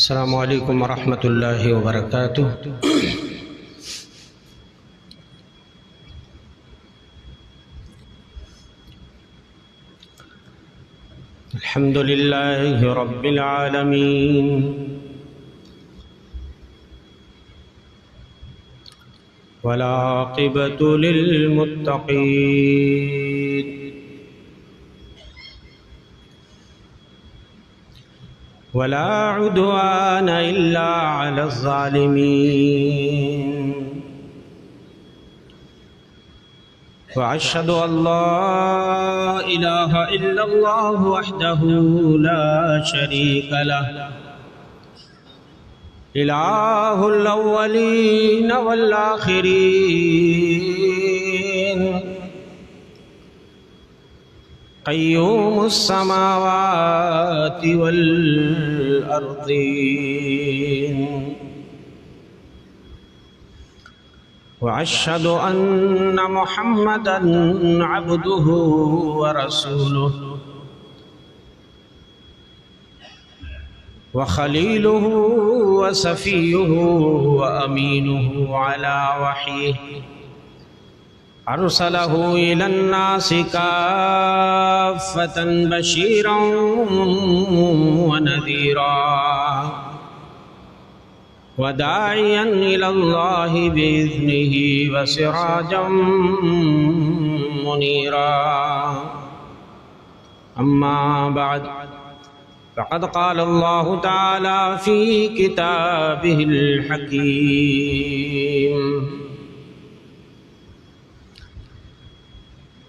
السلام علیکم ورحمۃ اللہ وبرکاتہ۔ الحمد للہ رب العالمین، والعاقبۃ للمتقین، ولا عدوان الا على الظالمين، واشهد ان لا اله الا الله وحده لا شريك له، اله الاولين والآخرين، قیوم السماوات والارضین، واشهد ان محمدا عبده ورسوله، وخلیلہ وصفیہ وامینہ علی وحیہ، ارسلہ الی الناس کافۃ بشیرا ونذیرا، وداعیا الی اللہ باذنہ وسراجا منیرا، اما بعد فقد قال اللہ تعالی فی کتابہ الحکیم،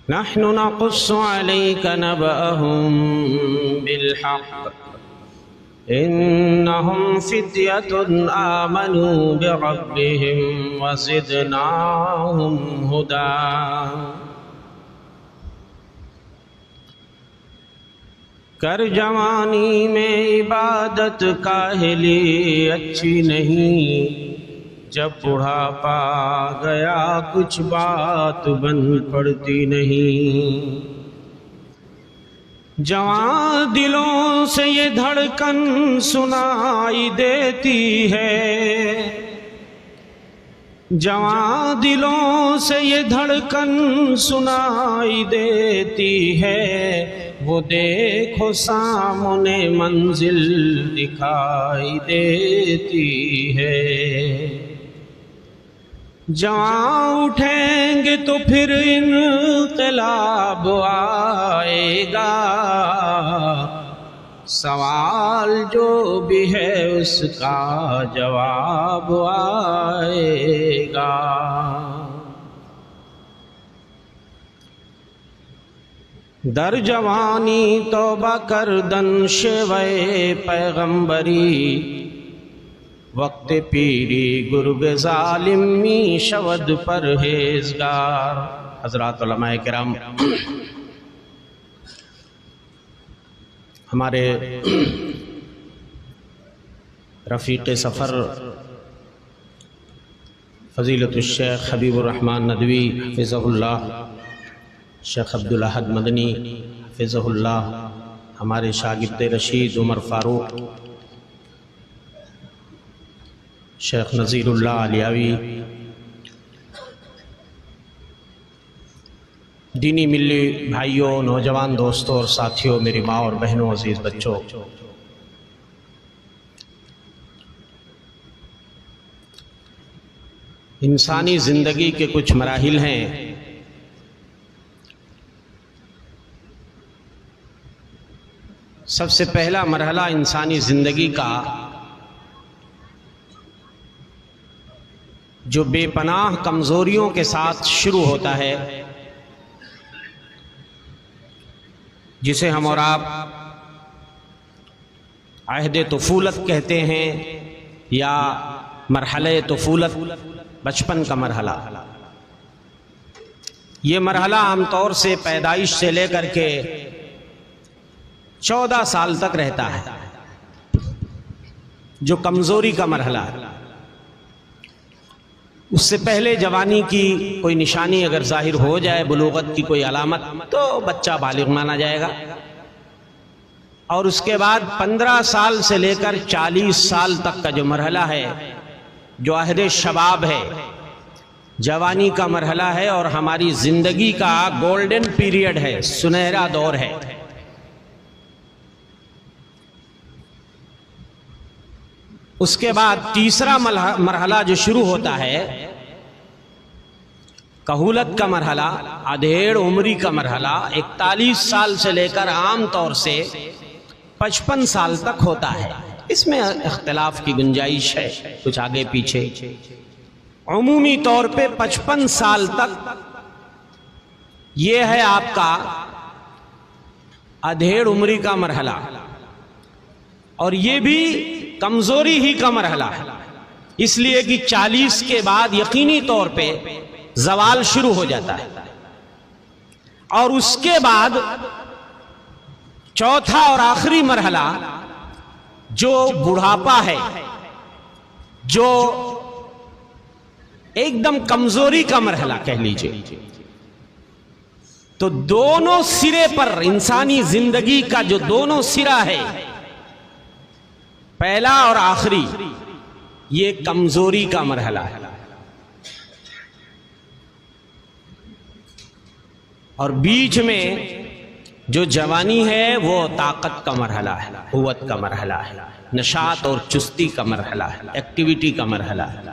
نحن نقص عليك نبأهم بالحق، إنهم فتية آمنوا بربهم وزدناهم هدى۔ کر جوانی میں عبادت کاہلی اچھی نہیں، جب بڑھاپا گیا کچھ بات بن پڑتی نہیں، جوان دلوں سے یہ دھڑکن سنائی دیتی ہے، جوان دلوں سے یہ دھڑکن سنائی دیتی ہے، وہ دیکھو سامنے منزل دکھائی دیتی ہے، جوان اٹھیں گے تو پھر انقلاب آئے گا، سوال جو بھی ہے اس کا جواب آئے گا۔ در جوانی توبہ کردن شیوے پیغمبری، وقت پیری گرگ ظالمی شود پرہیزگار۔ حضرات علماء کرام، ہمارے رفیق سفر فضیلت الشیخ حبیب الرحمن ندوی حفظہ اللہ، شیخ عبدالاحد مدنی حفظہ اللہ، ہمارے شاگرد رشید عمر فاروق، شیخ نذیر اللہ علیاوی، دینی ملی بھائیوں، نوجوان دوستوں اور ساتھیوں، میری ماں اور بہنوں، عزیز بچوں، انسانی زندگی کے کچھ مراحل ہیں سب سے پہلا مرحلہ انسانی زندگی کا جو بے پناہ کمزوریوں کے ساتھ شروع ہوتا ہے، جسے ہم اور آپ عہد طفولت کہتے ہیں، یا مرحلہ طفولت، بچپن کا مرحلہ۔ یہ مرحلہ عام طور سے پیدائش سے لے کر کے 14 سال تک رہتا ہے، جو کمزوری کا مرحلہ ہے۔ اس سے پہلے جوانی کی کوئی نشانی اگر ظاہر ہو جائے، بلوغت کی کوئی علامت، تو بچہ بالغ مانا جائے گا، اور اس کے بعد 15 سال سے لے کر 40 سال تک کا جو مرحلہ ہے، جو عہد شباب ہے، جوانی کا مرحلہ ہے اور ہماری زندگی کا گولڈن پیریڈ ہے، سنہرا دور ہے۔ اس کے بعد تیسرا مرحلہ جو شروع ہوتا ہے، کہولت کا مرحلہ، ادھیڑ عمری کا مرحلہ 41 سال سے لے کر عام طور سے 55 سال تک ہوتا ہے۔ اس میں اختلاف کی گنجائش ہے، کچھ آگے پیچھے۔ عمومی طور پہ 55 سال تک یہ ہے آپ کا ادھیڑ عمری کا مرحلہ، اور یہ بھی کمزوری ہی کا مرحلہ ہے، اس لیے کہ 40 کے بعد یقینی طور پہ زوال شروع ہو جاتا ہے، اور اس کے بعد چوتھا اور آخری مرحلہ جو بڑھاپا ہے، جو ایک دم کمزوری کا مرحلہ کہہ لیجئے۔ تو دونوں سرے پر انسانی زندگی کا جو دونوں سرا ہے، پہلا اور آخری، یہ کمزوری کا مرحلہ ہے، اور بیچ میں جو جوانی ہے وہ طاقت کا مرحلہ ہے، قوت کا مرحلہ ہے، نشاط اور چستی کا مرحلہ ہے، ایکٹیویٹی کا مرحلہ ہے۔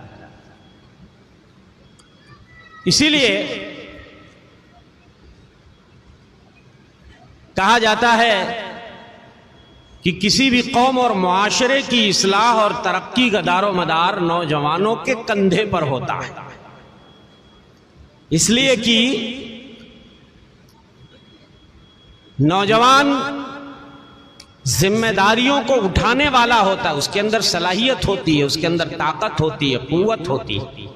اسی لیے کہا جاتا ہے کہ کسی بھی قوم اور معاشرے کی اصلاح اور ترقی کا دار و مدار نوجوانوں کے کندھے پر ہوتا ہے، اس لیے کہ نوجوان ذمہ داریوں کو اٹھانے والا ہوتا ہے، اس کے اندر صلاحیت ہوتی ہے، اس کے اندر طاقت ہوتی ہے، قوت ہوتی ہے۔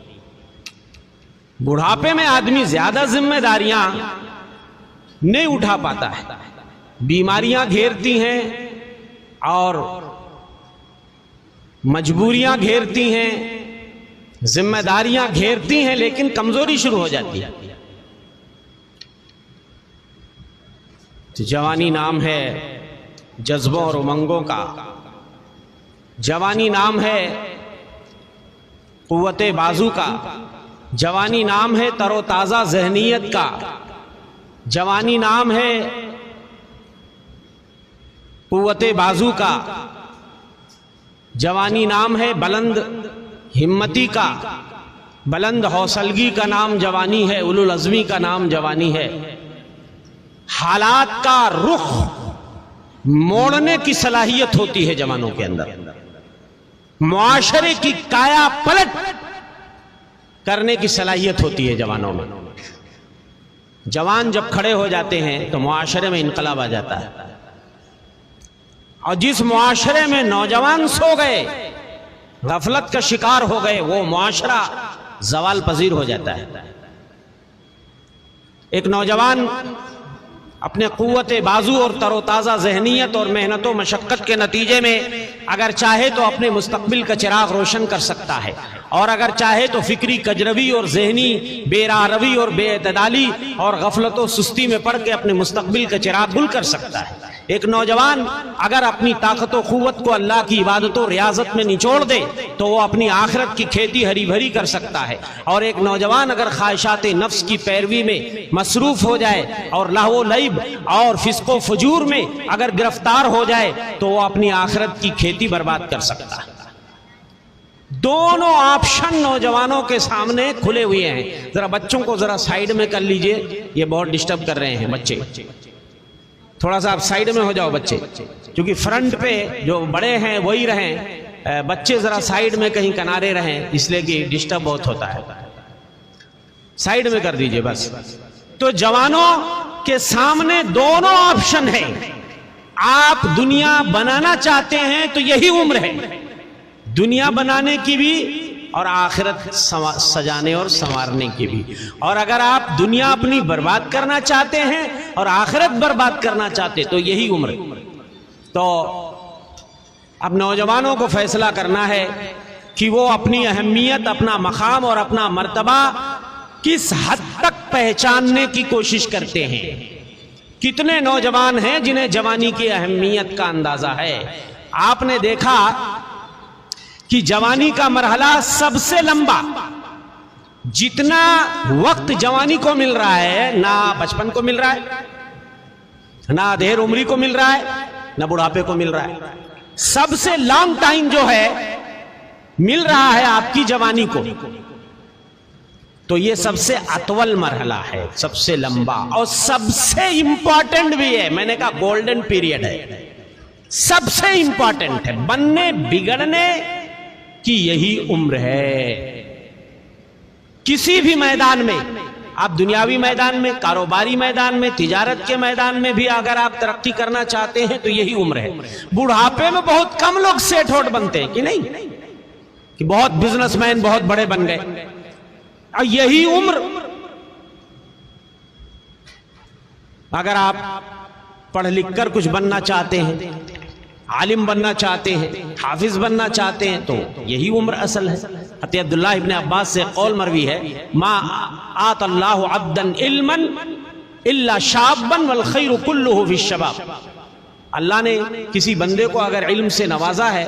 بڑھاپے میں آدمی زیادہ ذمہ داریاں نہیں اٹھا پاتا ہے، بیماریاں گھیرتی ہیں اور مجبوریاں گھیرتی ہیں، ذمہ داریاں گھیرتی ہیں، لیکن کمزوری شروع ہو جاتی ہے۔ جوانی نام ہے جذبوں اور امنگوں کا، جوانی نام ہے قوت بازو کا، جوانی نام ہے تر و تازہ ذہنیت کا، جوانی نام ہے قوت بازو کا، جوانی نام ہے بلند ہمتی کا، بلند حوصلگی کا نام جوانی ہے، اولو العزمی کا نام جوانی ہے۔ حالات کا رخ موڑنے کی صلاحیت ہوتی ہے جوانوں کے اندر، معاشرے کی کایا پلٹ کرنے کی صلاحیت ہوتی ہے جوانوں میں۔ جوان جب کھڑے ہو جاتے ہیں تو معاشرے میں انقلاب آ جاتا ہے، اور جس معاشرے میں نوجوان سو گئے، غفلت کا شکار ہو گئے، وہ معاشرہ زوال پذیر ہو جاتا ہے۔ ایک نوجوان اپنے قوت بازو اور تر و تازہ ذہنیت اور محنت و مشقت کے نتیجے میں اگر چاہے تو اپنے مستقبل کا چراغ روشن کر سکتا ہے، اور اگر چاہے تو فکری کجروی اور ذہنی بے راہ روی اور بے اعتدالی اور غفلت و سستی میں پڑ کے اپنے مستقبل کا چراغ گل کر سکتا ہے۔ ایک نوجوان اگر اپنی طاقت و قوت کو اللہ کی عبادت و ریاضت میں نچوڑ دے تو وہ اپنی آخرت کی کھیتی ہری بھری کر سکتا ہے، اور ایک نوجوان اگر خواہشات نفس کی پیروی میں مصروف ہو جائے اور لہو و لعب اور فسق و فجور میں اگر گرفتار ہو جائے تو وہ اپنی آخرت کی کھیتی برباد کر سکتا ہے۔ دونوں آپشن نوجوانوں کے سامنے کھلے ہوئے ہیں۔ ذرا بچوں کو ذرا سائیڈ میں کر لیجئے، یہ بہت ڈسٹرب کر رہے ہیں بچے، تھوڑا سا آپ سائیڈ میں ہو جاؤ بچے، کیونکہ فرنٹ پہ جو بڑے ہیں وہی رہیں، بچے ذرا سائیڈ میں کہیں کنارے رہیں، اس لیے کہ ڈسٹرب بہت ہوتا ہے۔ سائیڈ میں کر دیجئے بس۔ تو جوانوں کے سامنے دونوں آپشن ہیں، آپ دنیا بنانا چاہتے ہیں تو یہی عمر ہے، دنیا بنانے کی بھی اور آخرت سجانے اور سنوارنے کی بھی، اور اگر آپ دنیا اپنی برباد کرنا چاہتے ہیں اور آخرت برباد کرنا چاہتے تو یہی عمر ہے۔ تو اب نوجوانوں کو فیصلہ کرنا ہے کہ وہ اپنی اہمیت، اپنا مقام اور اپنا مرتبہ کس حد تک پہچاننے کی کوشش کرتے ہیں، کتنے نوجوان ہیں جنہیں جوانی کی اہمیت کا اندازہ ہے. آپ نے دیکھا کہ جوانی کا مرحلہ سب سے لمبا، جتنا وقت جوانی کو مل رہا ہے نہ بچپن کو مل رہا ہے، نہ دیر عمری کو مل رہا ہے، نہ بڑھاپے کو مل رہا ہے. سب سے لانگ ٹائم جو ہے مل رہا ہے آپ کی جوانی کو. تو یہ سب سے اطول مرحلہ ہے، سب سے لمبا اور سب سے امپورٹنٹ بھی ہے. میں نے کہا گولڈن پیریڈ ہے، سب سے امپورٹنٹ ہے. بننے بگڑنے کی یہی عمر ہے. کسی بھی میدان میں آپ، دنیاوی میدان میں، کاروباری میدان میں، تجارت کے میدان میں بھی اگر آپ ترقی کرنا چاہتے ہیں تو یہی عمر ہے. بڑھاپے میں بہت کم لوگ سیٹ ہوٹ بنتے ہیں کہ نہیں، کہ بہت بزنس مین بہت بڑے بن گئے. اور یہی عمر اگر آپ پڑھ لکھ کر کچھ بننا چاہتے ہیں، عالم بننا چاہتے ہیں، حافظ بننا چاہتے ہیں، تو یہی عمر اصل ہے. حضرت عبداللہ ابن عباس سے قول مروی ہے، ما آت اللہ عبدا علما الا شابا والخیر کلہ فی الشباب. اللہ نے کسی بندے کو اگر علم سے نوازا ہے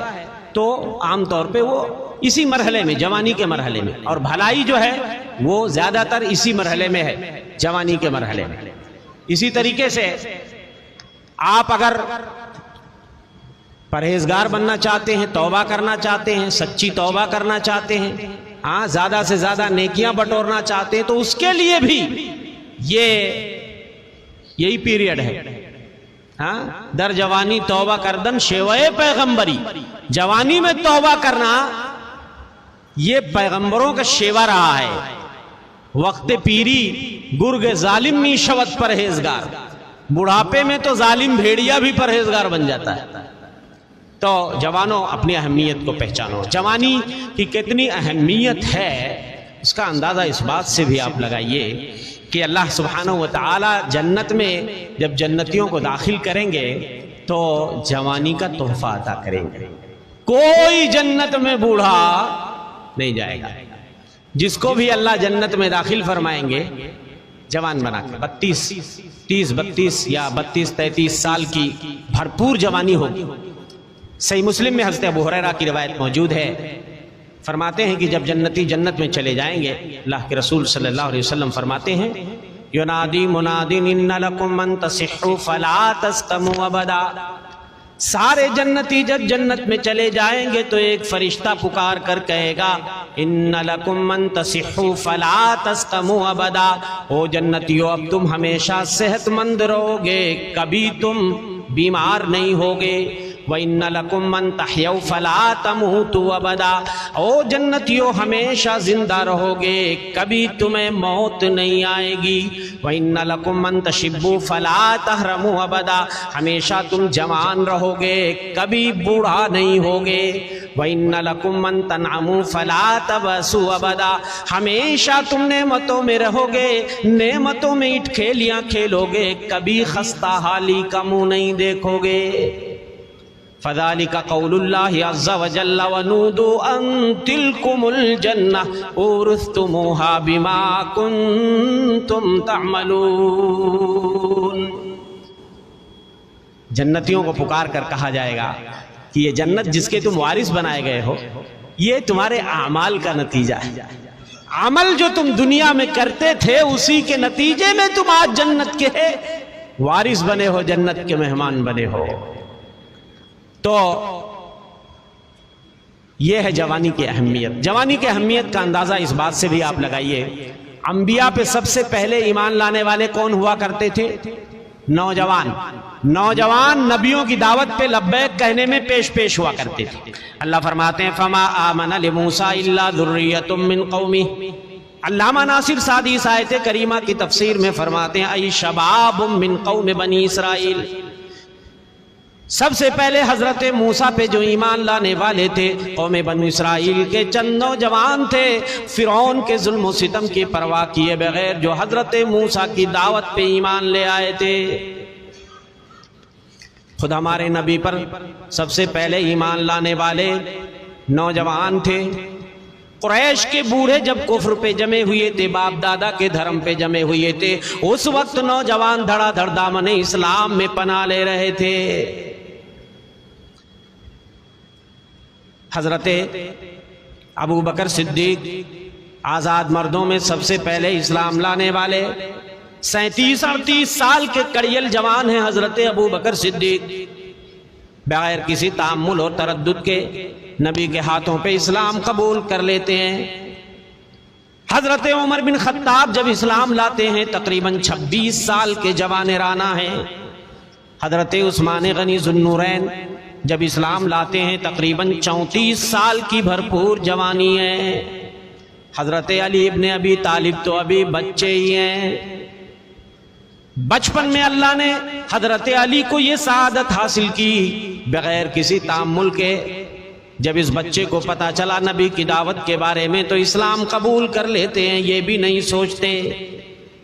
تو عام طور پہ وہ اسی مرحلے میں، جوانی کے مرحلے میں، اور بھلائی جو ہے وہ زیادہ تر اسی مرحلے میں ہے، جوانی کے مرحلے میں. اسی طریقے سے آپ اگر پرہیزگار بننا چاہتے ہیں، توبہ کرنا چاہتے ہیں، سچی توبہ کرنا چاہتے ہیں، ہاں زیادہ سے زیادہ نیکیاں بٹورنا چاہتے ہیں، تو اس کے لیے بھی یہی پیریڈ ہے. ہاں در جوانی توبہ کردن شیوئے پیغمبری. جوانی میں توبہ کرنا یہ پیغمبروں کا شیوا رہا ہے. وقت پیری گرگ ظالم می شود پرہیزگار. بڑھاپے میں تو ظالم بھیڑیا بھی پرہیزگار بن جاتا ہے. تو جوانوں اپنی اہمیت کو پہچانو. جوانی کی کتنی اہمیت ہے اس کا اندازہ اس بات سے بھی آپ لگائیے کہ اللہ سبحانہ و تعالی جنت میں جب جنتیوں کو داخل کریں گے تو جوانی کا تحفہ عطا کریں گے. کوئی جنت میں بوڑھا نہیں جائے گا. جس کو بھی اللہ جنت میں داخل فرمائیں گے جوان بنا کے 32 یا 33 سال کی بھرپور جوانی ہوگی. صحیح مسلم میں حضرت ابو ہریرہ کی روایت موجود ہے، فرماتے ہیں کہ جب جنتی جنت میں چلے جائیں گے، اللہ کے رسول صلی اللہ علیہ وسلم فرماتے ہیں، ینادی مناد ان لکم من تصحوا فلا تسقموا ابدا. سارے جنتی جب جنت میں چلے جائیں گے تو ایک فرشتہ پکار کر کہے گا، ان لکم من تصحوا فلا تسقموا ابدا. او جنتیو اب تم ہمیشہ صحت مند رہو گے، کبھی تم بیمار نہیں ہوگے. وَإِنَّ لَكُمْ مَنْ تَحْيَوْا فَلَا تَمُوتُوا أَبَدًا. او جنتیوں ہمیشہ زندہ رہو گے، کبھی تمہیں موت نہیں آئے گی. وَإِنَّ لَكُمْ مَنْ تَشِبُّوا فَلَا تَحْرَمُوا أَبَدًا. ہمیشہ تم جوان رہو گے، کبھی بوڑھا نہیں ہوگے. وَإِنَّ لَكُمْ مَنْ تَنْعَمُوا فَلَا تَبَأْسُوا أَبَدًا. ہمیشہ تم نعمتوں میں رہو گے، نعمتوں میں اٹھ کھیلیاں کھیلو گے، کبھی خستہ حالی کا منہ نہیں دیکھو گے. فَذَلِكَ قَوْلُ اللَّهِ عَزَّ وَجَلَّ وَنُودُوا أَن تِلْكُمُ الْجَنَّةُ أُورِثْتُمُوهَا بِمَا كُنتُمْ تَعْمَلُونَ. جنتیوں کو پکار کر کہا جائے گا کہ یہ جنت جس کے تم وارث بنائے گئے ہو، یہ تمہارے اعمال کا نتیجہ ہے. عمل جو تم دنیا میں کرتے تھے اسی کے نتیجے میں تم آج جنت کے وارث بنے ہو، جنت کے مہمان بنے ہو. تو یہ ہے جوانی کی اہمیت. جوانی کی اہمیت کا اندازہ اس بات سے بھی آپ لگائیے، انبیاء پہ سب سے پہلے ایمان لانے والے کون ہوا کرتے تھے؟ نوجوان. نوجوان نبیوں کی دعوت پہ لبیک کہنے میں پیش ہوا کرتے تھے. اللہ فرماتے ہیں فما آمن لموسیٰ الا ذریۃ من قومہ. علامہ ناصر سعدی اس آیت کریمہ کی تفسیر میں فرماتے ہیں ای شباب من قوم بنی اسرائیل. سب سے پہلے حضرت موسیٰ پہ جو ایمان لانے والے تھے قوم بنو اسرائیل کے چند نوجوان تھے، فرعون کے ظلم و ستم کی پرواہ کیے بغیر جو حضرت موسیٰ کی دعوت پہ ایمان لے آئے تھے. خود ہمارے نبی پر سب سے پہلے ایمان لانے والے نوجوان تھے. قریش کے بوڑھے جب کفر پہ جمے ہوئے تھے، باپ دادا کے دھرم پہ جمے ہوئے تھے، اس وقت نوجوان دھڑا دھڑ دامن اسلام میں پناہ لے رہے تھے۔ حضرت ابو بکر صدیق آزاد مردوں میں سب سے پہلے اسلام لانے والے 37-38 سال کے کڑیل جوان ہیں حضرت ابو بکر صدیق، بغیر کسی تعمل اور تردد کے نبی کے ہاتھوں پہ اسلام قبول کر لیتے ہیں۔ حضرت عمر بن خطاب جب اسلام لاتے ہیں تقریباً 26 سال کے جوان رانا ہیں۔ حضرت عثمان غنی ذو النورین جب اسلام لاتے ہیں تقریباً 34 سال کی بھرپور جوانی ہے۔ حضرت علی ابن ابی طالب تو ابھی بچے ہی ہیں۔ بچپن میں اللہ نے حضرت علی کو یہ سعادت حاصل کی بغیر کسی تعمل کے، جب اس بچے کو پتا چلا نبی کی دعوت کے بارے میں تو اسلام قبول کر لیتے ہیں، یہ بھی نہیں سوچتے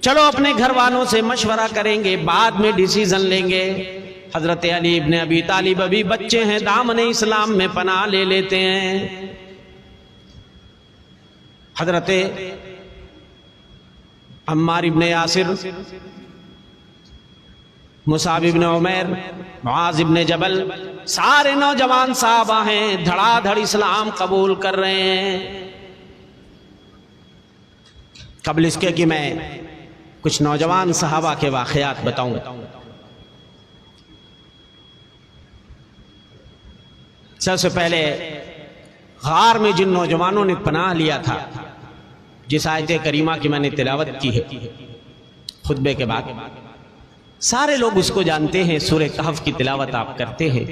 چلو اپنے گھر والوں سے مشورہ کریں گے بعد میں ڈیسیژن لیں گے۔ حضرت علی ابن ابی طالب ابھی بچے ہیں، دامن اسلام میں پناہ لے لیتے ہیں۔ حضرت عمار ابن یاسر، مصعب ابن عمیر، معاذ ابن جبل، سارے نوجوان صحابہ ہیں، دھڑا دھڑ اسلام قبول کر رہے ہیں۔ قبل اس کے کہ میں کچھ نوجوان صحابہ کے واقعات بتاؤں، سب سے پہلے غار میں جن نوجوانوں نے پناہ لیا تھا، جس آیت کریمہ کی میں نے تلاوت کی ہے خطبے کے بعد، سارے لوگ اس کو جانتے ہیں، سورہ کہف کی تلاوت آپ کرتے ہیں۔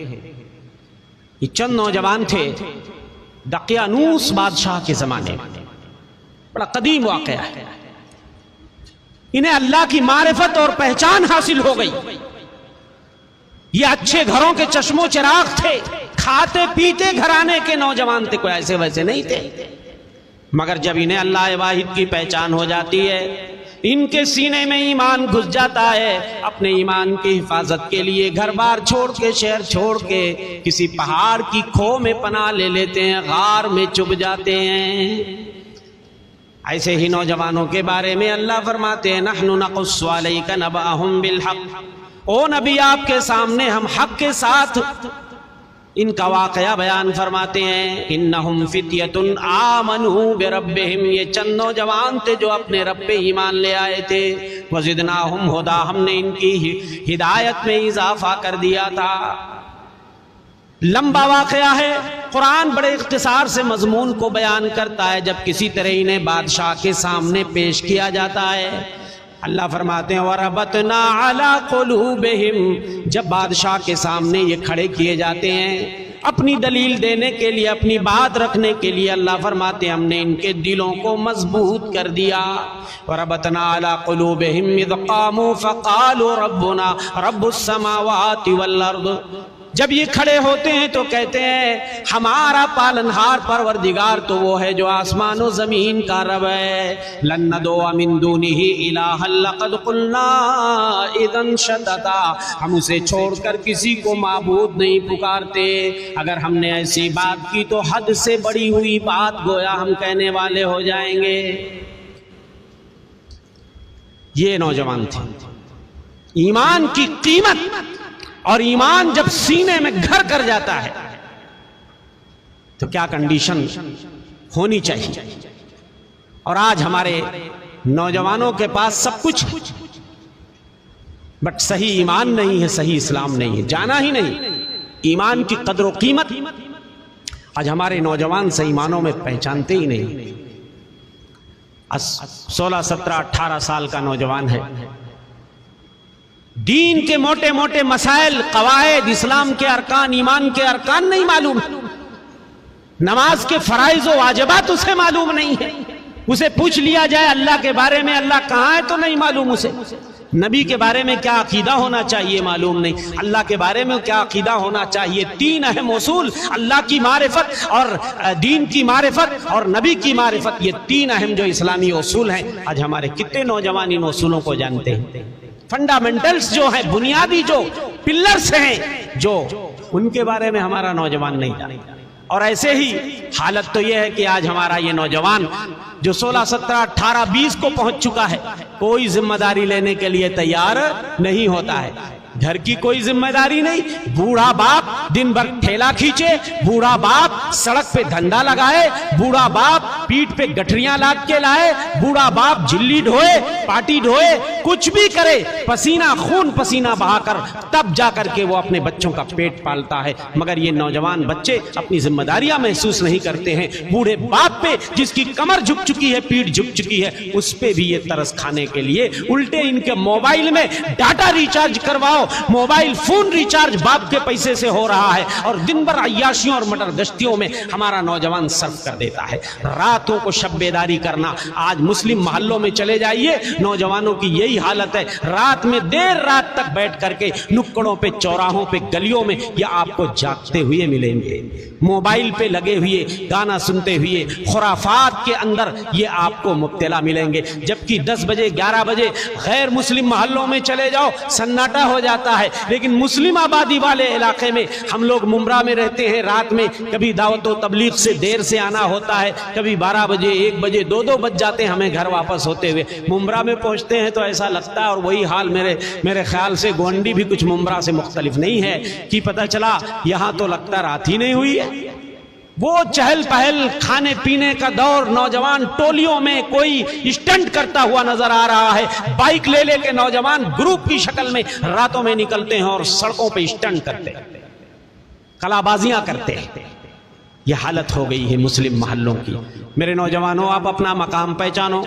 یہ چند نوجوان تھے دقیانوس بادشاہ کے زمانے میں، بڑا قدیم واقعہ ہے۔ انہیں اللہ کی معرفت اور پہچان حاصل ہو گئی۔ یہ اچھے گھروں کے چشم و چراغ تھے، کھاتے پیتے گھرانے کے نوجوان تھے، کوئی ایسے ویسے نہیں تھے، مگر جب انہیں اللہ واحد کی پہچان ہو جاتی ہے، ان کے سینے میں ایمان گھس جاتا ہے، اپنے ایمان کی حفاظت کے لیے گھر بار چھوڑ کے، شہر چھوڑ کے کسی پہاڑ کی کھو میں پناہ لے لیتے ہیں، غار میں چھپ جاتے ہیں۔ ایسے ہی نوجوانوں کے بارے میں اللہ فرماتے ہیں نحن نقص علیک نبأہم بالحق، او نبی آپ کے سامنے ہم حق کے ساتھ ان کا واقعہ بیان فرماتے ہیں۔ انہم فتیۃ آمنوا بربہم، یہ چند نوجوان تھے جو اپنے رب پہ ایمان لے آئے تھے، وزدناہم ہدا، ہم نے ان کی ہدایت میں اضافہ کر دیا تھا۔ لمبا واقعہ ہے، قرآن بڑے اختصار سے مضمون کو بیان کرتا ہے۔ جب کسی طرح انہیں بادشاہ کے سامنے پیش کیا جاتا ہے، اللہ فرماتے ہیں وَرَبَطْنَا عَلَىٰ قُلُوبِهِمْ، جب بادشاہ کے سامنے یہ کھڑے کیے جاتے ہیں اپنی دلیل دینے کے لیے، اپنی بات رکھنے کے لیے، اللہ فرماتے ہیں ہم نے ان کے دلوں کو مضبوط کر دیا۔ وَرَبَطْنَا عَلَىٰ قُلُوبِهِمْ إِذْ قَامُوا فَقَالُوا رَبُّنَا رَبُّ السَّمَاوَاتِ وَالْأَرْضِ، جب یہ کھڑے ہوتے ہیں تو کہتے ہیں ہمارا پالنہار پروردگار تو وہ ہے جو آسمان و زمین کا رب ہے۔ لن ندعو من دونہ الہا لقد قلنا اذا شططا، ہم اسے چھوڑ کر کسی کو معبود نہیں پکارتے، اگر ہم نے ایسی بات کی تو حد سے بڑی ہوئی بات گویا ہم کہنے والے ہو جائیں گے۔ یہ نوجوان تھے، ایمان کی قیمت اور ایمان جب سینے میں گھر کر جاتا ہے تو کیا کنڈیشن ہونی چاہیے۔ اور آج ہمارے نوجوانوں کے پاس سب کچھ، بٹ صحیح ایمان نہیں ہے، صحیح اسلام نہیں ہے، جانا ہی نہیں ایمان کی قدر و قیمت۔ آج ہمارے نوجوان صحیح ایمانوں میں پہچانتے ہی نہیں۔ 16 17 18 سال کا نوجوان ہے، دین کے موٹے موٹے مسائل، قواعد، اسلام کے ارکان، ایمان کے ارکان نہیں معلوم، نماز کے فرائض و واجبات اسے معلوم نہیں ہے۔ اسے پوچھ لیا جائے اللہ کے بارے میں اللہ کہاں ہے تو نہیں معلوم، اسے نبی کے بارے میں کیا عقیدہ ہونا چاہیے معلوم نہیں، اللہ کے بارے میں کیا عقیدہ ہونا چاہیے۔ 3 اہم اصول، اللہ کی معرفت اور دین کی معرفت اور نبی کی معرفت، یہ 3 اہم جو اسلامی اصول ہیں، آج ہمارے کتنے نوجوان ان اصولوں کو جانتے ہیں؟ فنڈامنٹلز جو ہیں، بنیادی جو پلرز ہیں، جو ان کے بارے میں ہمارا نوجوان نہیں جانتا۔ اور ایسے ہی حالت تو یہ ہے کہ آج ہمارا یہ نوجوان جو 16, 17, 18, 20 کو پہنچ چکا ہے، کوئی ذمہ داری لینے کے لیے تیار نہیں ہوتا ہے. گھر کی کوئی ذمہ داری نہیں. بوڑھا باپ دن بھر ٹھیلا کھینچے، بوڑھا باپ سڑک پہ دھندا لگائے، بوڑھا باپ پیٹ پہ گٹھریاں لاد کے لائے، بوڑھا باپ جھلی ڈھوئے، پاٹی ڈھوئے، کچھ بھی کرے، پسینہ خون پسینہ بہا کر تب جا کر کے وہ اپنے بچوں کا پیٹ پالتا ہے. مگر یہ نوجوان بچے اپنی ذمہ داریاں محسوس نہیں کرتے ہیں. بوڑھے باپ پہ جس کی کمر جھک چکی ہے، پیٹ جھک چکی ہے، اس پہ بھی یہ ترس کھانے کے لیے الٹے ان کے موبائل میں ڈاٹا ریچارج کرواؤ. موبائل فون ریچارج باپ کے پیسے سے ہو رہا ہے اور دن بھر عیاشیوں اور مٹر گشتیوں میں ہمارا نوجوان صرف کر دیتا ہے. راتوں کو شب بیداری کرنا. آج مسلم محلوں میں چلے جائیے، نوجوانوں کی یہی حالت ہے. رات میں دیر رات تک بیٹھ کر کے نکڑوں پہ، چوراہوں پہ، گلیوں میں یہ آپ کو جاگتے ہوئے ملیں گے، موبائل پہ لگے ہوئے، گانا سنتے ہوئے، خرافات کے اندر یہ آپ کو مبتلا ملیں گے. جبکہ 10 بجے 11 بجے غیر مسلم محلوں میں چلے جاؤ، سناٹا ہو جاتا ہے. لیکن مسلم آبادی والے علاقے میں ہم لوگ ممبرا میں رہتے ہیں، رات میں کبھی دعوت و تبلیغ سے دیر سے آنا ہوتا ہے، کبھی 12 بجے 1 بجے 2 بج جاتے ہیں ہمیں گھر واپس ہوتے ہوئے. ممبرا میں پہنچتے ہیں تو ایسا لگتا ہے، اور وہی حال میرے خیال سے گونڈی بھی کچھ ممبرا سے مختلف نہیں ہے کہ پتہ چلا یہاں تو لگتا رات ہی نہیں ہوئی ہے. وہ چہل پہل، کھانے پینے کا دور، نوجوان ٹولیوں میں کوئی اسٹنٹ کرتا ہوا نظر آ رہا ہے. بائک لے لے کے نوجوان گروپ کی شکل میں راتوں میں نکلتے ہیں اور سڑکوں پہ اسٹنٹ کرتے ہیں، کلا بازیاں کرتے ہیں. یہ حالت ہو گئی ہے مسلم محلوں کی. میرے نوجوانوں، آپ اپنا مقام پہچانو.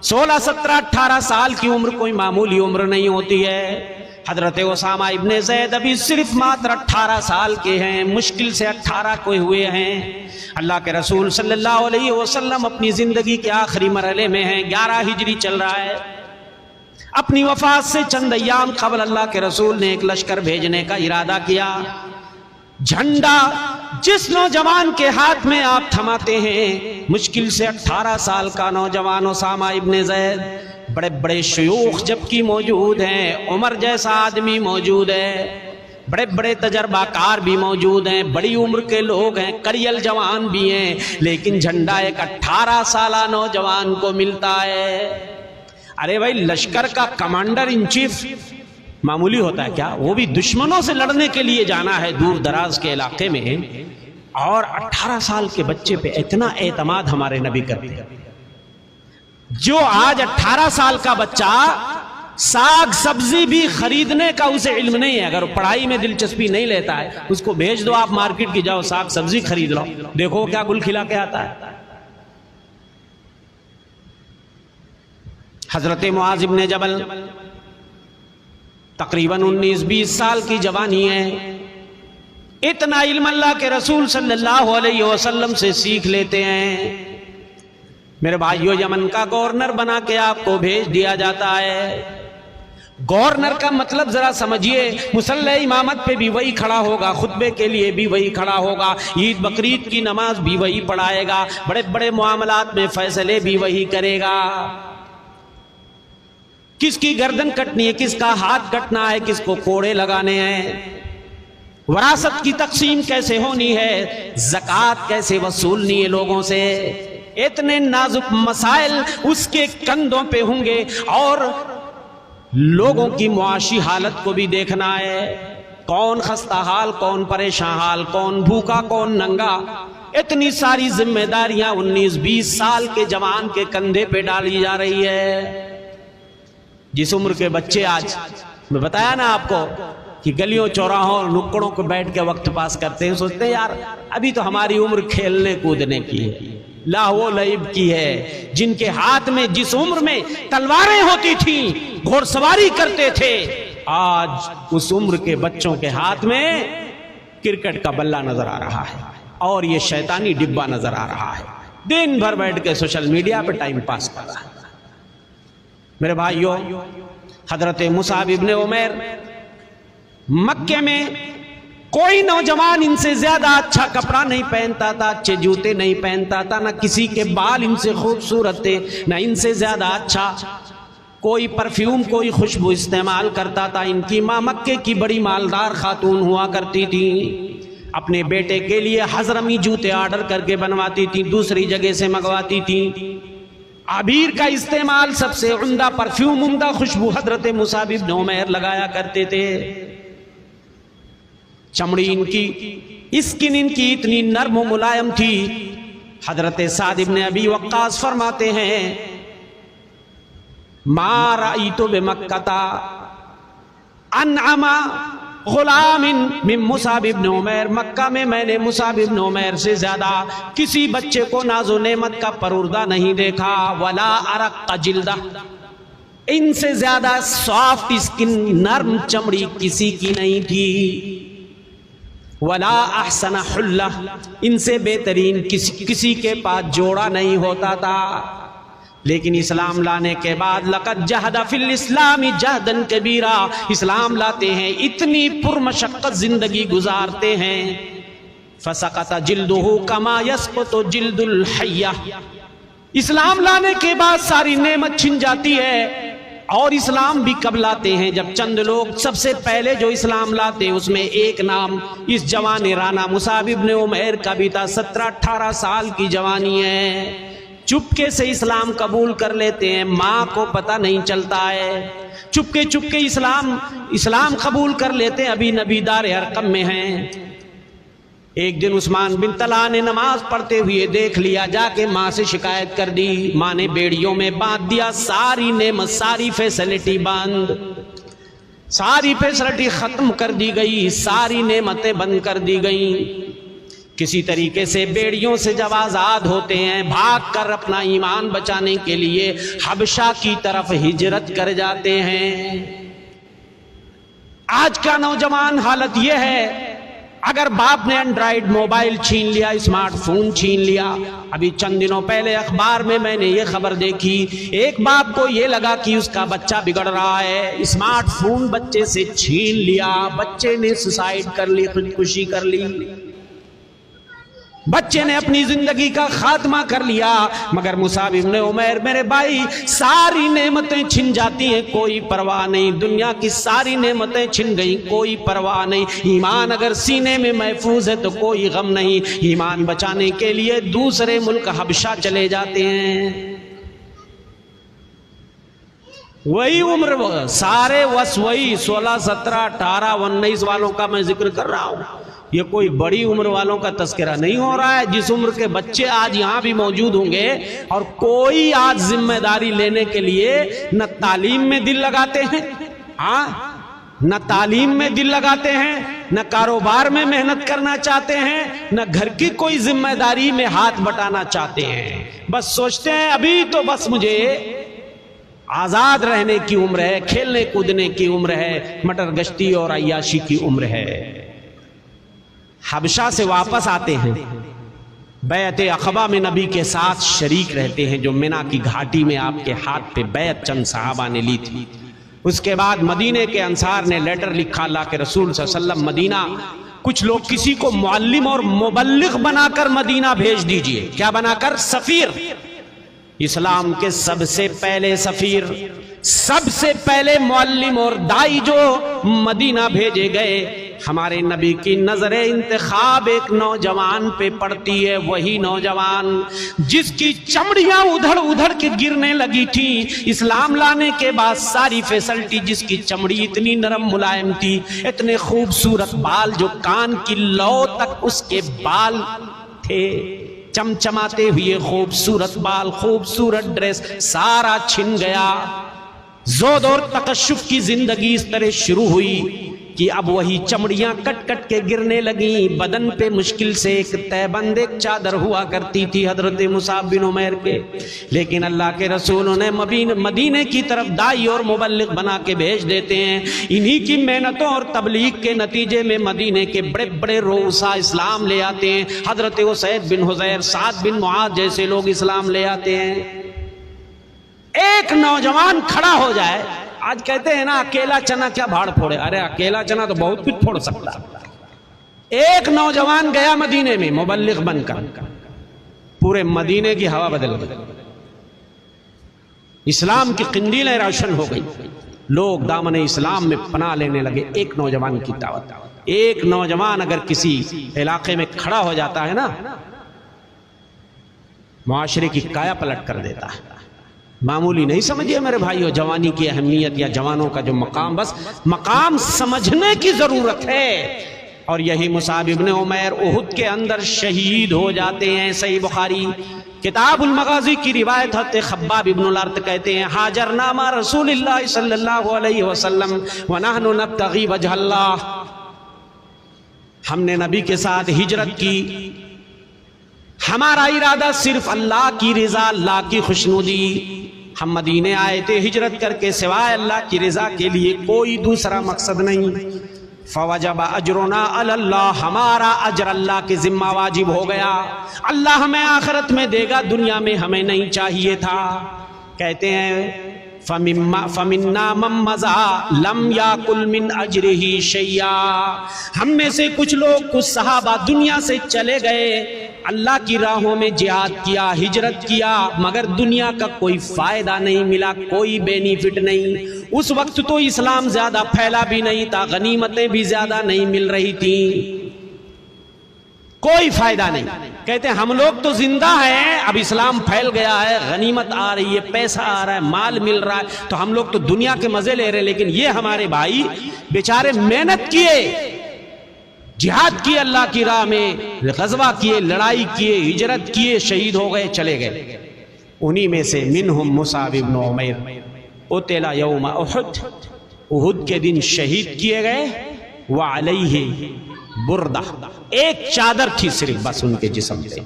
16, 17, 18 سال کی عمر کوئی معمولی عمر نہیں ہوتی ہے. حضرت اسامہ ابن زید ابھی صرف ماتر 18 سال کے ہیں، مشکل سے 18 کوئی ہوئے ہیں. اللہ کے رسول صلی اللہ علیہ وسلم اپنی زندگی کے آخری مرحلے میں ہیں. 11 ہجری چل رہا ہے. اپنی وفات سے چند ایام قبل اللہ کے رسول نے ایک لشکر بھیجنے کا ارادہ کیا. جھنڈا جس نوجوان کے ہاتھ میں آپ تھماتے ہیں، مشکل سے 18 سال کا نوجوان اسامہ ابن زید، بڑے بڑے شیوخ جبکہ موجود ہیں، عمر جیسا آدمی موجود ہے، بڑے بڑے تجربہ کار بھی موجود ہیں، بڑی عمر کے لوگ ہیں، کڑیل جوان بھی ہیں، لیکن جھنڈا ایک 18 سالہ نوجوان کو ملتا ہے. ارے بھائی، لشکر کا کمانڈر ان چیف معمولی ہوتا ہے کیا؟ وہ بھی دشمنوں سے لڑنے کے لیے جانا ہے دور دراز کے علاقے میں، اور 18 سال کے بچے پہ اتنا اعتماد ہمارے نبی کرتے ہیں. جو آج 18 سال کا بچہ ساگ سبزی بھی خریدنے کا اسے علم نہیں ہے، اگر پڑھائی میں دلچسپی نہیں لیتا ہے، اس کو بھیج دو آپ مارکیٹ کی، جاؤ ساگ سبزی خرید لو، دیکھو کیا گل کھلا کے آتا ہے. حضرت معاذ ابن جبل تقریباً 19-20 سال کی جوانی ہے. اتنا علم اللہ کے رسول صلی اللہ علیہ وسلم سے سیکھ لیتے ہیں. میرے بھائیو، یمن کا گورنر بنا کے آپ کو بھیج دیا جاتا ہے. گورنر کا مطلب ذرا سمجھیے، مصلی امامت پہ بھی وہی کھڑا ہوگا، خطبے کے لیے بھی وہی کھڑا ہوگا، عید بقرعید کی نماز بھی وہی پڑھائے گا، بڑے بڑے معاملات میں فیصلے بھی وہی کرے گا. کس کی گردن کٹنی ہے، کس کا ہاتھ کٹنا ہے، کس کو کوڑے لگانے ہیں، وراثت کی تقسیم کیسے ہونی ہے، زکوٰۃ کیسے وصولنی ہے لوگوں سے، اتنے نازک مسائل اس کے کندھوں پہ ہوں گے. اور لوگوں کی معاشی حالت کو بھی دیکھنا ہے، کون خستہ حال، کون پریشان حال، کون بھوکا، کون ننگا. اتنی ساری ذمہ داریاں 19-20 سال کے جوان کے کندھے پہ ڈالی جا رہی ہے. جس عمر کے بچے آج میں بتایا نا آپ کو کہ گلیوں چوراہوں اور نکڑوں کو بیٹھ کے وقت پاس کرتے ہیں، سوچتے ہیں یار ابھی تو ہماری عمر کھیلنے کودنے کی ہے، لاہو لعب کی ہے. جن کے ہاتھ میں جس عمر میں تلواریں ہوتی تھیں، گھوڑ سواری کرتے تھے، آج اس عمر کے بچوں کے ہاتھ میں کرکٹ کا بلہ نظر آ رہا ہے اور یہ شیطانی ڈبہ نظر آ رہا ہے. دن بھر بیٹھ کے سوشل میڈیا پہ ٹائم پاس کر رہا ہے. میرے بھائیوں، حضرت مصعب ابن عمیر، مکے میں کوئی نوجوان ان سے زیادہ اچھا کپڑا نہیں پہنتا تھا، اچھے جوتے نہیں پہنتا تھا، نہ کسی کے بال ان سے خوبصورت تھے، نہ ان سے زیادہ اچھا کوئی پرفیوم، کوئی خوشبو استعمال کرتا تھا. ان کی ماں مکے کی بڑی مالدار خاتون ہوا کرتی تھی. اپنے بیٹے کے لیے حضرمی جوتے آرڈر کر کے بنواتی تھی، دوسری جگہ سے منگواتی تھی۔ عبیر کا استعمال، سب سے عمدہ پرفیوم، عمدہ خوشبو حضرت مصعب بن عمیر لگایا کرتے تھے۔ چمڑی ان کی، اسکن ان کی اتنی نرم و ملائم تھی، حضرت سعد بن ابی وقاص فرماتے ہیں ما رأیت بمکہ انعم غلام من مصعب بن عمیر، مکہ میں میں نے مصعب بن عمیر سے زیادہ کسی بچے کو ناز و نعمت کا پروردہ نہیں دیکھا، ولا ارق جلدہ، ان سے زیادہ سافٹ اسکن، نرم چمڑی کسی کی نہیں تھی، ولا احسن حلہ، ان سے بہترین کسی کے پاس جوڑا نہیں ہوتا تھا۔ لیکن اسلام لانے کے بعد لقد جہد فی الاسلام جہدا کبیرا، اسلام لاتے ہیں اتنی پرمشقت زندگی گزارتے ہیں، فسقط جلدہ کما یسقط جلد الحیہ، اسلام لانے کے بعد ساری نعمت چھن جاتی ہے۔ اور اسلام بھی کب لاتے ہیں؟ جب چند لوگ، سب سے پہلے جو اسلام لاتے ہیں اس میں ایک نام اس جوان رانا مصعب بن عمیر کا بھی تھا، 17-18 سال کی جوانی ہے، چپکے سے اسلام قبول کر لیتے ہیں، ماں کو پتہ نہیں چلتا ہے، چپکے چپکے اسلام قبول کر لیتے ہیں، ابھی نبی دار ارقم میں ہیں۔ ایک دن عثمان بن طلحہ نے نماز پڑھتے ہوئے دیکھ لیا، جا کے ماں سے شکایت کر دی، ماں نے بیڑیوں میں باندھ دیا، ساری نعمت، ساری فیسلٹی بند، ساری فیسلٹی ختم کر دی گئی، ساری نعمتیں بند کر دی گئیں۔ کسی طریقے سے بیڑیوں سے جب آزاد ہوتے ہیں، بھاگ کر اپنا ایمان بچانے کے لیے حبشہ کی طرف ہجرت کر جاتے ہیں۔ آج کا نوجوان حالت یہ ہے، اگر باپ نے اینڈرائیڈ موبائل چھین لیا، اسمارٹ فون چھین لیا، ابھی چند دنوں پہلے اخبار میں نے یہ خبر دیکھی، ایک باپ کو یہ لگا کہ اس کا بچہ بگڑ رہا ہے، اسمارٹ فون بچے سے چھین لیا، بچے نے سوسائیڈ کر لی، خودکشی کر لی، بچے نے اپنی زندگی کا خاتمہ کر لیا۔ مگر مصعب بن عمیر، میرے بھائی، ساری نعمتیں چھن جاتی ہیں، کوئی پرواہ نہیں، دنیا کی ساری نعمتیں چھن گئیں، کوئی پرواہ نہیں، ایمان اگر سینے میں محفوظ ہے تو کوئی غم نہیں، ایمان بچانے کے لیے دوسرے ملک حبشہ چلے جاتے ہیں۔ وہی عمر، سارے وس وہی 16، 17، 18، 19 والوں کا میں ذکر کر رہا ہوں، یہ کوئی بڑی عمر والوں کا تذکرہ نہیں ہو رہا ہے، جس عمر کے بچے آج یہاں بھی موجود ہوں گے، اور کوئی آج ذمہ داری لینے کے لیے نہ تعلیم میں دل لگاتے ہیں، ہاں، نہ تعلیم میں دل لگاتے ہیں، نہ کاروبار میں محنت کرنا چاہتے ہیں، نہ گھر کی کوئی ذمہ داری میں ہاتھ بٹانا چاہتے ہیں، بس سوچتے ہیں ابھی تو بس مجھے آزاد رہنے کی عمر ہے، کھیلنے کودنے کی عمر ہے، مٹر گشتی اور عیاشی کی عمر ہے۔ حبشہ سے واپس آتے ہیں، بیعت عقبہ میں نبی کے ساتھ شریک رہتے ہیں، جو منا کی گھاٹی میں آپ کے ہاتھ پہ بیعت چند صحابہ نے لی تھی۔ اس کے بعد مدینے کے انصار نے لیٹر لکھا، اللہ کے رسول صلی اللہ علیہ وسلم مدینہ، کچھ لوگ کسی کو معلم اور مبلغ بنا کر مدینہ بھیج دیجئے۔ کیا بنا کر؟ سفیر۔ اسلام کے سب سے پہلے سفیر، سب سے پہلے معلم اور دائی جو مدینہ بھیجے گئے، ہمارے نبی کی نظر انتخاب ایک نوجوان پہ پڑتی ہے، وہی نوجوان جس کی چمڑیاں ادھڑ ادھڑ کے گرنے لگی تھی، اسلام لانے کے بعد ساری فیسلٹی، جس کی چمڑی اتنی نرم ملائم تھی، اتنے خوبصورت بال، جو کان کی لو تک اس کے بال تھے، چمچماتے ہوئے خوبصورت بال، خوبصورت ڈریس، سارا چھن گیا۔ زود اور تکشف کی زندگی اس طرح شروع ہوئی کہ اب وہی چمڑیاں کٹ کٹ کے گرنے لگیں، بدن پہ مشکل سے ایک تہبند، ایک چادر ہوا کرتی تھی حضرت مصعب بن عمیر کے، لیکن اللہ کے رسول نے مدینے کی طرف دائی اور مبلغ بنا کے بھیج دیتے ہیں۔ انہی کی محنتوں اور تبلیغ کے نتیجے میں مدینے کے بڑے بڑے رؤسا اسلام لے آتے ہیں، حضرت اسید بن حضیر، سعد بن معاذ جیسے لوگ اسلام لے آتے ہیں۔ ایک نوجوان کھڑا ہو جائے، آج کہتے ہیں نا اکیلا چنا کیا بھاڑ پھوڑے، ارے اکیلا چنا تو بہت کچھ پھوڑ سکتا۔ ایک نوجوان گیا مدینے میں مبلغ بن کر، پورے مدینے کی ہوا بدل گئی، اسلام کی قندیلیں روشن ہو گئی، لوگ دامن اسلام میں پناہ لینے لگے ایک نوجوان کی دعوت۔ ایک نوجوان اگر کسی علاقے میں کھڑا ہو جاتا ہے نا، معاشرے کی کایا پلٹ کر دیتا ہے. معمولی نہیں سمجھیے میرے بھائیو جوانی کی اہمیت یا جوانوں کا جو مقام، بس مقام سمجھنے کی ضرورت ہے. اور یہی مصعب ابن عمیر احد کے اندر شہید ہو جاتے ہیں. صحیح بخاری کتاب المغازی کی روایت حضرت خباب ابن الارت کہتے ہیں ہاجرنا مع رسول اللہ صلی اللہ علیہ وسلم ونحن نبتغی وجہ اللہ، ہم نے نبی کے ساتھ ہجرت کی، ہمارا ارادہ صرف اللہ کی رضا، اللہ کی خوشنودی. ہم مدینے آئے تھے ہجرت کر کے سوائے اللہ کی رضا کے لیے کوئی دوسرا مقصد نہیں. فوجب اجرنا علی اللہ، ہمارا اجر اللہ کے ذمہ واجب ہو گیا، اللہ ہمیں آخرت میں دے گا، دنیا میں ہمیں نہیں چاہیے تھا. کہتے ہیں فَمِنَّا مَن مَّضَىٰ لَمْ يَأْكُلْ مِنْ أَجْرِهِ شَيْئًا، ہم میں سے کچھ لوگ، کچھ صحابہ دنیا سے چلے گئے، اللہ کی راہوں میں جہاد کیا، ہجرت کیا، مگر دنیا کا کوئی فائدہ نہیں ملا، کوئی بینیفٹ نہیں. اس وقت تو اسلام زیادہ پھیلا بھی نہیں تھا، غنیمتیں بھی زیادہ نہیں مل رہی تھیں، کوئی فائدہ نہیں. کہتے ہیں ہم لوگ تو زندہ ہیں، اب اسلام پھیل گیا ہے، غنیمت آ رہی ہے، پیسہ آ رہا ہے، مال مل رہا ہے، تو ہم لوگ تو دنیا کے مزے لے رہے ہیں، لیکن یہ ہمارے بھائی بیچارے محنت کیے، جہاد کیے اللہ کی راہ میں، غزوہ کیے، لڑائی کیے، ہجرت کیے، شہید ہو گئے، چلے گئے. انہی میں سے منہم مصعب ابن عمیر قتل یوم احد، احد کے دن شہید کیے گئے. وعلیہ بردہ، ایک چادر تھی صرف بس ان کے جسم پہ،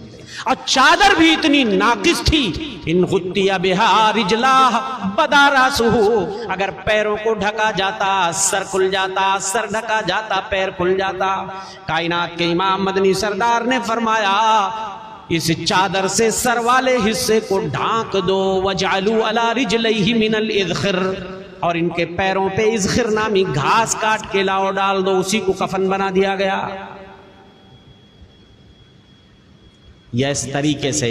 اور چادر بھی اتنی ناقص تھی. ان غطی بہا رجلاہ بدا راسہ، اگر پیروں کو ڈھکا جاتا سر کھل جاتا، سر ڈھکا جاتا پیر کھل جاتا. کائنات کے امام مدنی سردار نے فرمایا اس چادر سے سر والے حصے کو ڈھانک دو. وجعلوا علی رجلیہ من الاذخر، اور ان کے پیروں پہ اذخر نامی گھاس کاٹ کے لاؤ ڈال دو، اسی کو کفن بنا دیا گیا. یا اس طریقے سے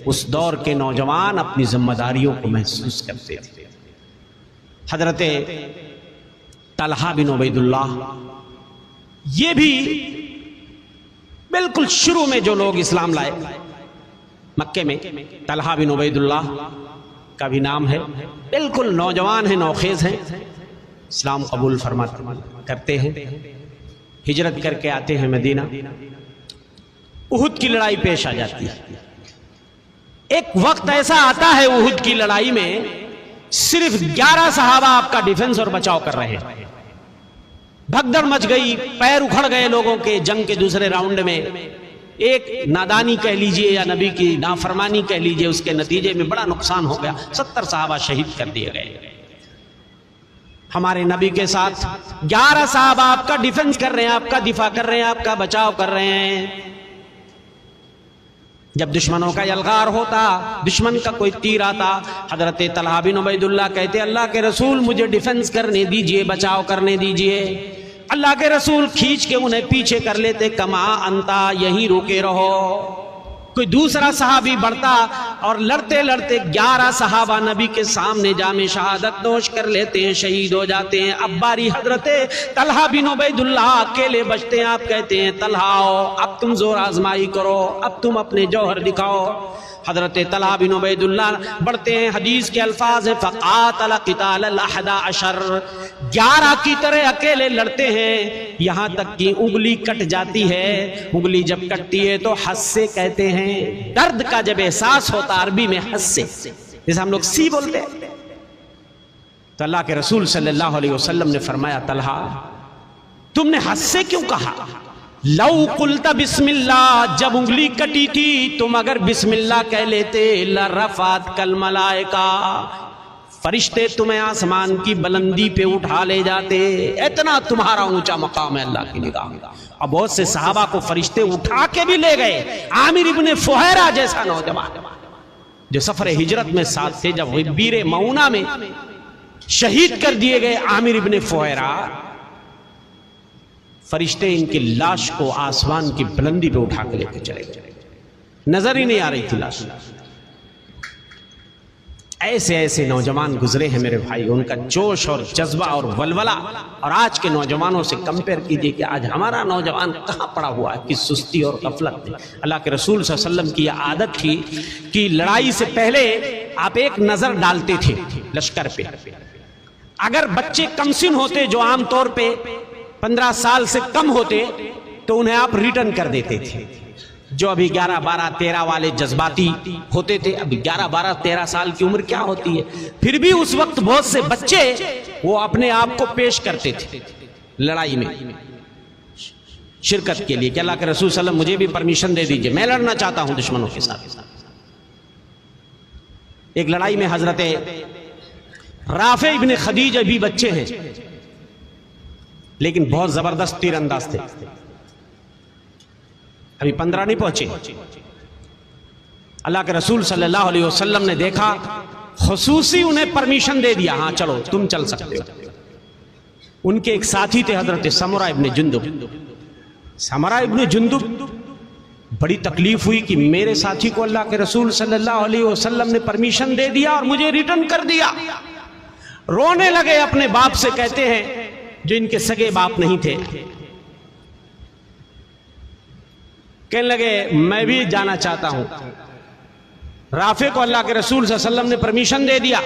اس دور کے نوجوان اپنی ذمہ داریوں کو محسوس کرتے تھے. حضرت طلحہ بن عبید اللہ، یہ بھی بالکل شروع میں جو لوگ اسلام لائے مکے میں، طلحہ بن عبید اللہ کا بھی نام ہے، بالکل نوجوان ہیں، نوخیز ہیں، اسلام قبول فرماتے کرتے ہیں، ہجرت کر کے آتے ہیں مدینہ. احد کی لڑائی پیش آ جاتی ہے. ایک وقت ایسا آتا ہے احد کی لڑائی میں صرف 11 صحابہ آپ کا ڈیفنس اور بچاؤ کر رہے ہیں. بھگدڑ مچ گئی، پیر اکھڑ گئے لوگوں کے جنگ کے دوسرے راؤنڈ میں. ایک نادانی کہہ لیجئے یا نبی کی نافرمانی کہہ لیجئے، اس کے نتیجے میں بڑا نقصان ہو گیا، 70 صحابہ شہید کر دیے گئے. ہمارے نبی کے ساتھ 11 صحابہ آپ کا ڈیفنس کر رہے ہیں، آپ کا دفاع کر رہے ہیں، آپ کا بچاؤ کر رہے ہیں. جب دشمنوں کا یلغار ہوتا، دشمن کا کوئی تیر آتا، حضرت طلحہ بن عبید اللہ کہتے اللہ کے رسول مجھے ڈیفنس کرنے دیجئے، بچاؤ کرنے دیجئے. اللہ کے رسول کھینچ کے انہیں پیچھے کر لیتے، کما انتا، یہیں روکے رہو. کوئی دوسرا صحابی بڑھتا اور لڑتے لڑتے 11 صحابہ نبی کے سامنے جام شہادت نوش کر لیتے ہیں، شہید ہو جاتے ہیں. اب باری حضرت طلحہ بن عبید اللہ اکیلے بچتے ہیں. آپ کہتے ہیں طلحہ اب تم زور آزمائی کرو، اب تم اپنے جوہر دکھاؤ. حضرت طلحہ بن عبید اللہ بڑھتے ہیں. حدیث کے الفاظ ہیں فقاتل قتال ال11، 11 کی طرح اکیلے لڑتے ہیں، یہاں تک کہ انگلی کٹ جاتی ہے. انگلی جب کٹتی ہے تو حس سے کہتے ہیں، درد کا جب احساس ہوتا عربی میں حس سے، جیسے ہم لوگ سی بولتے ہیں. تو اللہ کے رسول صلی اللہ علیہ وسلم نے فرمایا طلحہ تم نے حس سے کیوں کہا؟ لو قلت بسم اللہ، جب انگلی کٹی تھی تم اگر بسم اللہ کہہ لیتے، لرفعت کل ملائکہ، فرشتے تمہیں آسمان کی بلندی پہ اٹھا لے جاتے. اتنا تمہارا اونچا مقام ہے اللہ کی نگاہ میں. اب بہت سے صحابہ کو فرشتے اٹھا کے بھی لے گئے. عامر ابن فہیرہ جیسا نوجوان جو سفر ہجرت میں ساتھ تھے، جب بیر معونہ میں شہید کر دیے گئے عامر ابن فہیرہ، فرشتے ان کی لاش کو آسمان کی بلندی پہ اٹھا کے لے کے چلے گئے. نظر ہی نہیں آ رہی تھی لاش. ایسے ایسے نوجوان گزرے ہیں میرے بھائی، ان کا جوش اور جذبہ اور ولولہ، اور آج کے نوجوانوں سے کمپیئر کیجئے کہ آج ہمارا نوجوان کہاں پڑا ہوا ہے، کس سستی اور غفلت میں۔ اللہ کے رسول صلی اللہ علیہ وسلم کی یہ عادت تھی کہ لڑائی سے پہلے آپ ایک نظر ڈالتے تھے لشکر پہ، اگر بچے کم سن ہوتے جو عام طور پہ 15 سال سے کم ہوتے تو انہیں آپ ریٹرن کر دیتے تھے۔ جو ابھی 11 12 13 والے جذباتی ہوتے تھے، ابھی 11 12 13 سال کی عمر کیا ہوتی ہے، پھر بھی اس وقت بہت سے بچے وہ اپنے آپ کو پیش کرتے تھے لڑائی میں شرکت کے لیے کہ اللہ کے رسول صلی اللہ علیہ وسلم مجھے بھی پرمیشن دے دیجئے، میں لڑنا چاہتا ہوں دشمنوں کے ساتھ۔ ایک لڑائی میں حضرت رافع ابن خدیج بھی بچے ہیں لیکن بہت زبردست تیر انداز تھے، ابھی 15 نہیں پہنچے۔ اللہ کے رسول صلی اللہ علیہ وسلم نے دیکھا، خصوصی انہیں پرمیشن دے دیا، ہاں چلو تم چل سکتے ہو۔ ان کے ایک ساتھی تھے حضرت سمرہ ابن جندب۔ سمرہ ابن جندب بڑی تکلیف ہوئی کہ میرے ساتھی کو اللہ کے رسول صلی اللہ علیہ وسلم نے پرمیشن دے دیا اور مجھے ریٹرن کر دیا۔ رونے لگے، اپنے باپ سے کہتے ہیں جو ان کے سگے باپ نہیں تھے، کہنے لگے میں بھی جانا چاہتا ہوں، رافع کو اللہ کے رسول صلی اللہ علیہ وسلم نے پرمیشن دے دیا،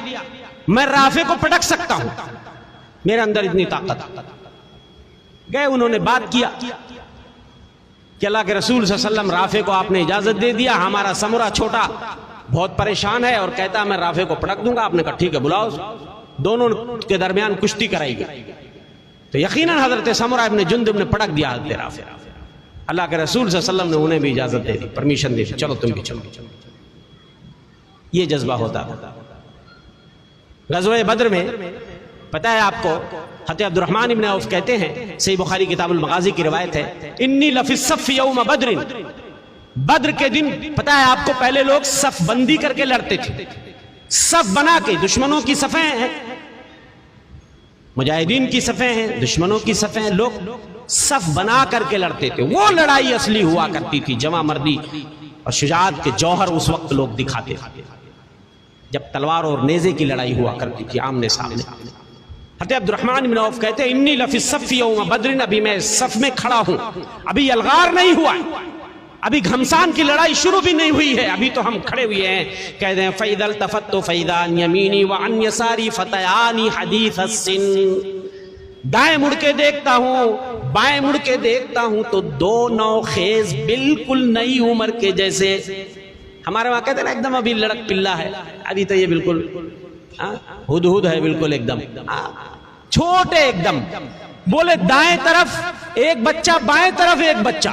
میں رافع کو پٹک سکتا ہوں، میرے اندر اتنی طاقت۔ گئے، انہوں نے بات کیا کہ اللہ کے رسول صلی اللہ علیہ وسلم رافع کو آپ نے اجازت دے دیا، ہمارا سمرہ چھوٹا بہت پریشان ہے اور کہتا ہے میں رافع کو پٹک دوں گا۔ آپ نے کہا ٹھیک ہے، بلاؤ۔ دونوں کے درمیان کشتی کرائی گئی تو یقیناً حضرت سمرہ ابن جندب نے پٹک دیا حضرت رافع۔ اللہ کے رسول صلی اللہ علیہ وسلم نے انہیں بھی اجازت دے دی، پرمیشن دے دی، چلو تم بھی چلو۔ یہ جذبہ ہوتا تھا۔ غزوہ بدر میں پتہ ہے آپ کو، حضرت عبد الرحمن ابن عوف کہتے ہیں، صحیح بخاری کتاب المغازی کی روایت ہے، انی لفی الصف یوم بدر، بدر کے دن پتہ ہے آپ کو پہلے لوگ صف بندی کر کے لڑتے تھے، صف بنا کے، دشمنوں کی صفیں ہیں، مجاہدین کی صفیں ہیں، دشمنوں کی صفیں ہیں، لوگ صف بنا کر کے لڑتے تھے۔ وہ لڑائی اصلی ہوا کرتی تھی، جمع مردی اور شجاعت کے جوہر اس وقت لوگ دکھاتے تھے جب تلوار اور نیزے کی لڑائی ہوا کرتی تھی آمنے سامنے۔ حضرت عبد الرحمن بن عوف کہتے ہیں انی لفی الصف یوم بدر، ابھی میں صف میں کھڑا ہوں، ابھی الغار نہیں ہوا ہے، ابھی گھمسان کی لڑائی شروع بھی نہیں ہوئی ہے، ابھی تو ہم کھڑے ہوئے ہیں۔ کہتے ہیں فَإِذَا الْتَفَتُّ فَإِذَا عَنْ يَمِينِي وَعَنْ يَسَارِي فَتَيَانِ حَدِيثَ السِّنِّ، دائیں مڑ کے دیکھتا ہوں، بائیں مڑ کے دیکھتا ہوں تو دو نوخیز بالکل نئی عمر کے جیسے، ہمارے وہاں کہتے ہیں نا ایک دم ابھی لڑک پلا ہے، ابھی تو یہ بالکل ہد ہد ہے، بالکل ایک دم چھوٹے ایک دم۔ بولے دائیں طرف ایک بچہ، بائیں طرف ایک بچہ۔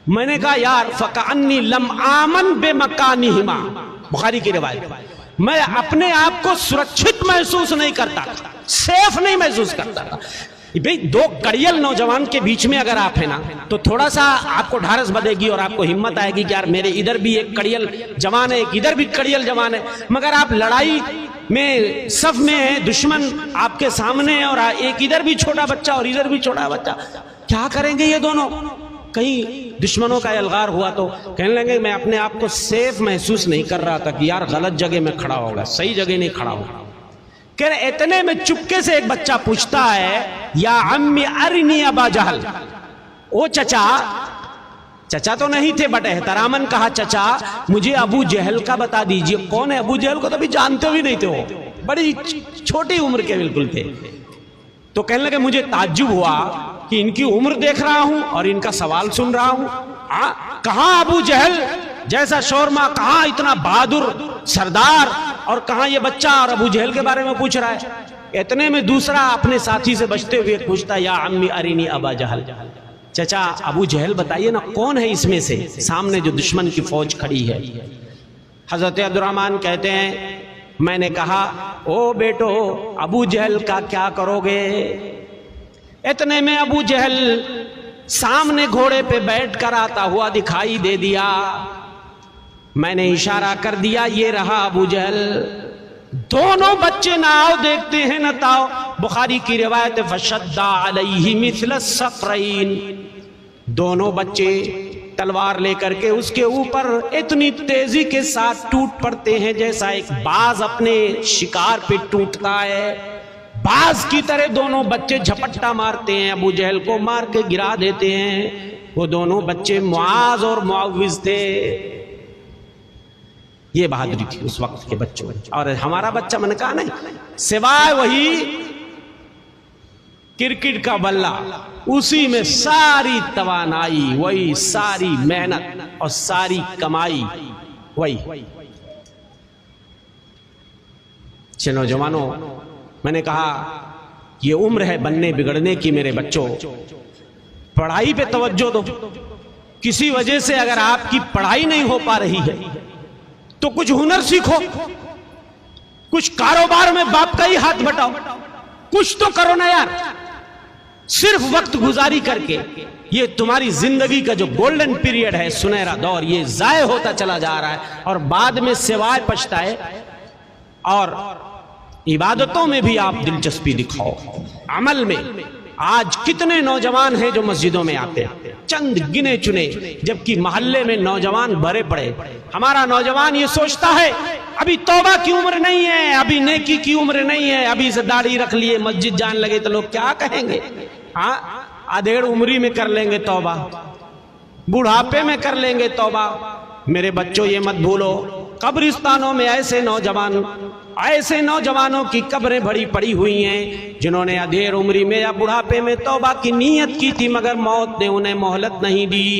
میں نے کہا یار فَكَأَنِّي لَمْ آمَنْ بِمَكَانِهِمَا، بخاری کی روایت، میں اپنے آپ کو سرکشت محسوس نہیں کرتا، سیف نہیں محسوس کرتا تھا۔ بھئی دو کڑیل نوجوان کے بیچ میں اگر آپ ہیں نا تو تھوڑا سا آپ کو ڈھارس بدے گی اور آپ کو ہمت آئے گی کہ یار میرے ادھر بھی ایک کڑیل جوان ہے، ایک ادھر بھی کڑیل جوان ہے، مگر آپ لڑائی میں صف میں ہیں، دشمن آپ کے سامنے ہے اور ایک ادھر بھی چھوٹا بچہ اور ادھر بھی چھوٹا بچہ، کیا کریں گے یہ دونوں؟ کہیں دشمنوں کا الغار ہوا تو کہنے لگے میں اپنے آپ کو سیف محسوس نہیں کر رہا تھا کہ یار غلط جگہ میں کھڑا ہوگا، صحیح جگہ نہیں کھڑا ہوگا۔ کہ اتنے میں چپکے سے ایک بچہ پوچھتا ہے یا عمی ارنی ابا جہل، او چچا، چچا تو نہیں تھے بٹ احتراماً کہا چچا مجھے ابو جہل کا بتا دیجئے۔ کون ہے ابو جہل؟ کو تو بھی جانتے بھی نہیں تھے، وہ بڑی چھوٹی عمر کے بالکل تھے۔ تو کہنے لگے مجھے تعجب ہوا کہ ان کی عمر دیکھ رہا ہوں اور ان کا سوال سن رہا ہوں، کہاں ابو جہل جیسا شورما، کہاں اتنا بہادر سردار، اور کہاں یہ بچہ اور ابو جہل کے بارے میں پوچھ رہا ہے۔ اتنے میں دوسرا اپنے ساتھی سے بچتے ہوئے پوچھتا یا عمی ارینی ابا جہل، چچا ابو جہل بتائیے نا کون ہے اس میں سے سامنے جو دشمن کی فوج کھڑی ہے۔ حضرت عبد الرحمن کہتے ہیں میں نے کہا او بیٹو ابو جہل کا کیا کرو گے؟ اتنے میں ابو جہل سامنے گھوڑے پہ بیٹھ کر آتا ہوا دکھائی دے دیا، میں نے اشارہ کر دیا یہ رہا ابو جہل۔ دونوں بچے نہ آؤ دیکھتے ہیں نہ تاؤ، بخاری کی روایت فشد علیہ مثل الصقرین، دونوں بچے تلوار لے کر کے اس کے اوپر اتنی تیزی کے ساتھ ٹوٹ پڑتے ہیں جیسا ایک باز اپنے شکار پہ ٹوٹتا ہے. باز کی طرح دونوں بچے جھپٹا مارتے ہیں, ابو جہل کو مار کے گرا دیتے ہیں. وہ دونوں بچے معاذ اور معوذ تھے. یہ بہادری تھی اس وقت کے بچوں. اور ہمارا بچہ من کا نہیں, سوائے وہی کرکٹ کا بلہ, اسی میں ساری توانائی, وہی ساری محنت اور ساری کمائی وہی. اچھے نوجوانوں, میں نے کہا یہ عمر ہے بننے بگڑنے کی میرے بچوں. پڑھائی پہ توجہ دو. کسی وجہ سے اگر آپ کی پڑھائی نہیں ہو پا رہی ہے تو کچھ ہنر سیکھو, کچھ کاروبار میں باپ کا ہی ہاتھ بٹاؤ, کچھ تو کرو نا یار. صرف وقت گزاری کر کے یہ تمہاری زندگی کا جو گولڈن پیریڈ ہے, سنہرا دور, یہ ضائع ہوتا چلا جا رہا ہے. اور بعد میں سوائے پچھتائے. اور عبادتوں میں بھی آپ دلچسپی دکھاؤ, عمل میں. آج کتنے نوجوان ہیں جو مسجدوں میں آتے ہیں, چند گنے چنے, جبکہ محلے میں نوجوان بھرے پڑے. ہمارا نوجوان یہ سوچتا ہے ابھی توبہ کی عمر نہیں ہے, ابھی نیکی کی عمر نہیں ہے, ابھی سے داڑھی رکھ لیے مسجد جان لگے تو لوگ کیا کہیں گے. ہاں, آدھیڑ عمری میں کر لیں گے توبہ, بڑھاپے میں کر لیں گے توبہ. میرے بچوں یہ مت بھولو, قبرستانوں میں ایسے نوجوانوں کی قبریں بڑی پڑی ہوئی ہیں جنہوں نے ادھیر عمری میں یا بڑھاپے میں توبہ کی نیت کی تھی, مگر موت نے انہیں مہلت نہیں دی.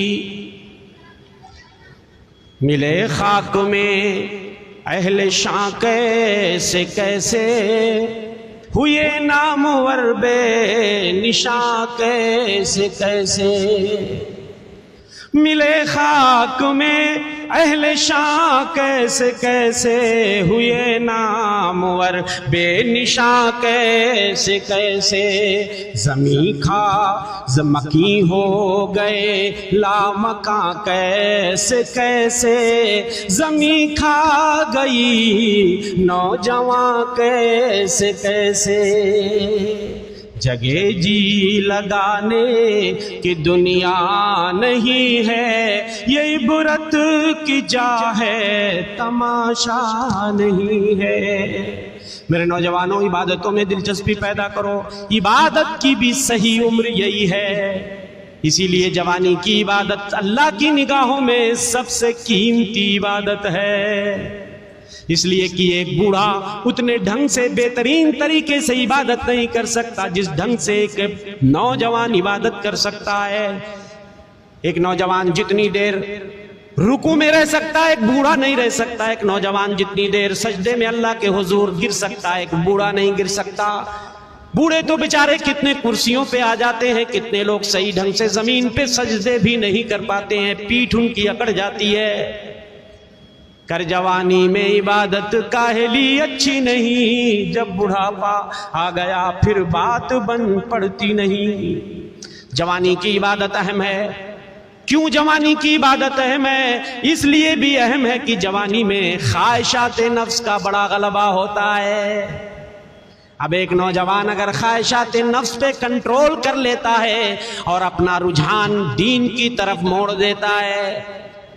ملے خاک میں اہل شاں کیسے کیسے, ہوئے نامور بے نشاں کیسے کیسے. ملے خاک میں اہل شاں کیسے کیسے, ہوئے نامور بے نشاں کیسے کیسے. زمیں کھا زمکی ہو گئے لامکاں کیسے کیسے, زمیں کھا گئی نوجوان کیسے کیسے. جگہ جی لگانے کی دنیا نہیں ہے, یہ عبرت کی جا ہے تماشا نہیں ہے. میرے نوجوانوں, عبادتوں میں دلچسپی پیدا کرو. عبادت کی بھی صحیح عمر یہی ہے. اسی لیے جوانی کی عبادت اللہ کی نگاہوں میں سب سے قیمتی عبادت ہے. اس لیے کہ ایک بوڑھا اتنے ڈھنگ سے بہترین طریقے سے عبادت نہیں کر سکتا جس ڈھنگ سے ایک نوجوان عبادت کر سکتا ہے. ایک نوجوان جتنی دیر رکوع میں رہ سکتا ہے ایک بوڑھا نہیں رہ سکتا. ایک نوجوان جتنی دیر سجدے میں اللہ کے حضور گر سکتا ہے ایک بوڑھا نہیں گر سکتا. بوڑھے تو بیچارے کتنے کرسیوں پہ آ جاتے ہیں, کتنے لوگ صحیح ڈھنگ سے زمین پہ سجدے بھی نہیں کر پاتے ہیں, پیٹھ ان کی اکڑ جاتی ہے. کر جوانی میں عبادت کاہلی اچھی نہیں, جب بڑھاپا آ گیا پھر بات بن پڑتی نہیں. جوانی کی عبادت اہم ہے. کیوں جوانی کی عبادت اہم ہے؟ اس لیے بھی اہم ہے کہ جوانی میں خواہشات نفس کا بڑا غلبہ ہوتا ہے. اب ایک نوجوان اگر خواہشات نفس پہ کنٹرول کر لیتا ہے اور اپنا رجحان دین کی طرف موڑ دیتا ہے,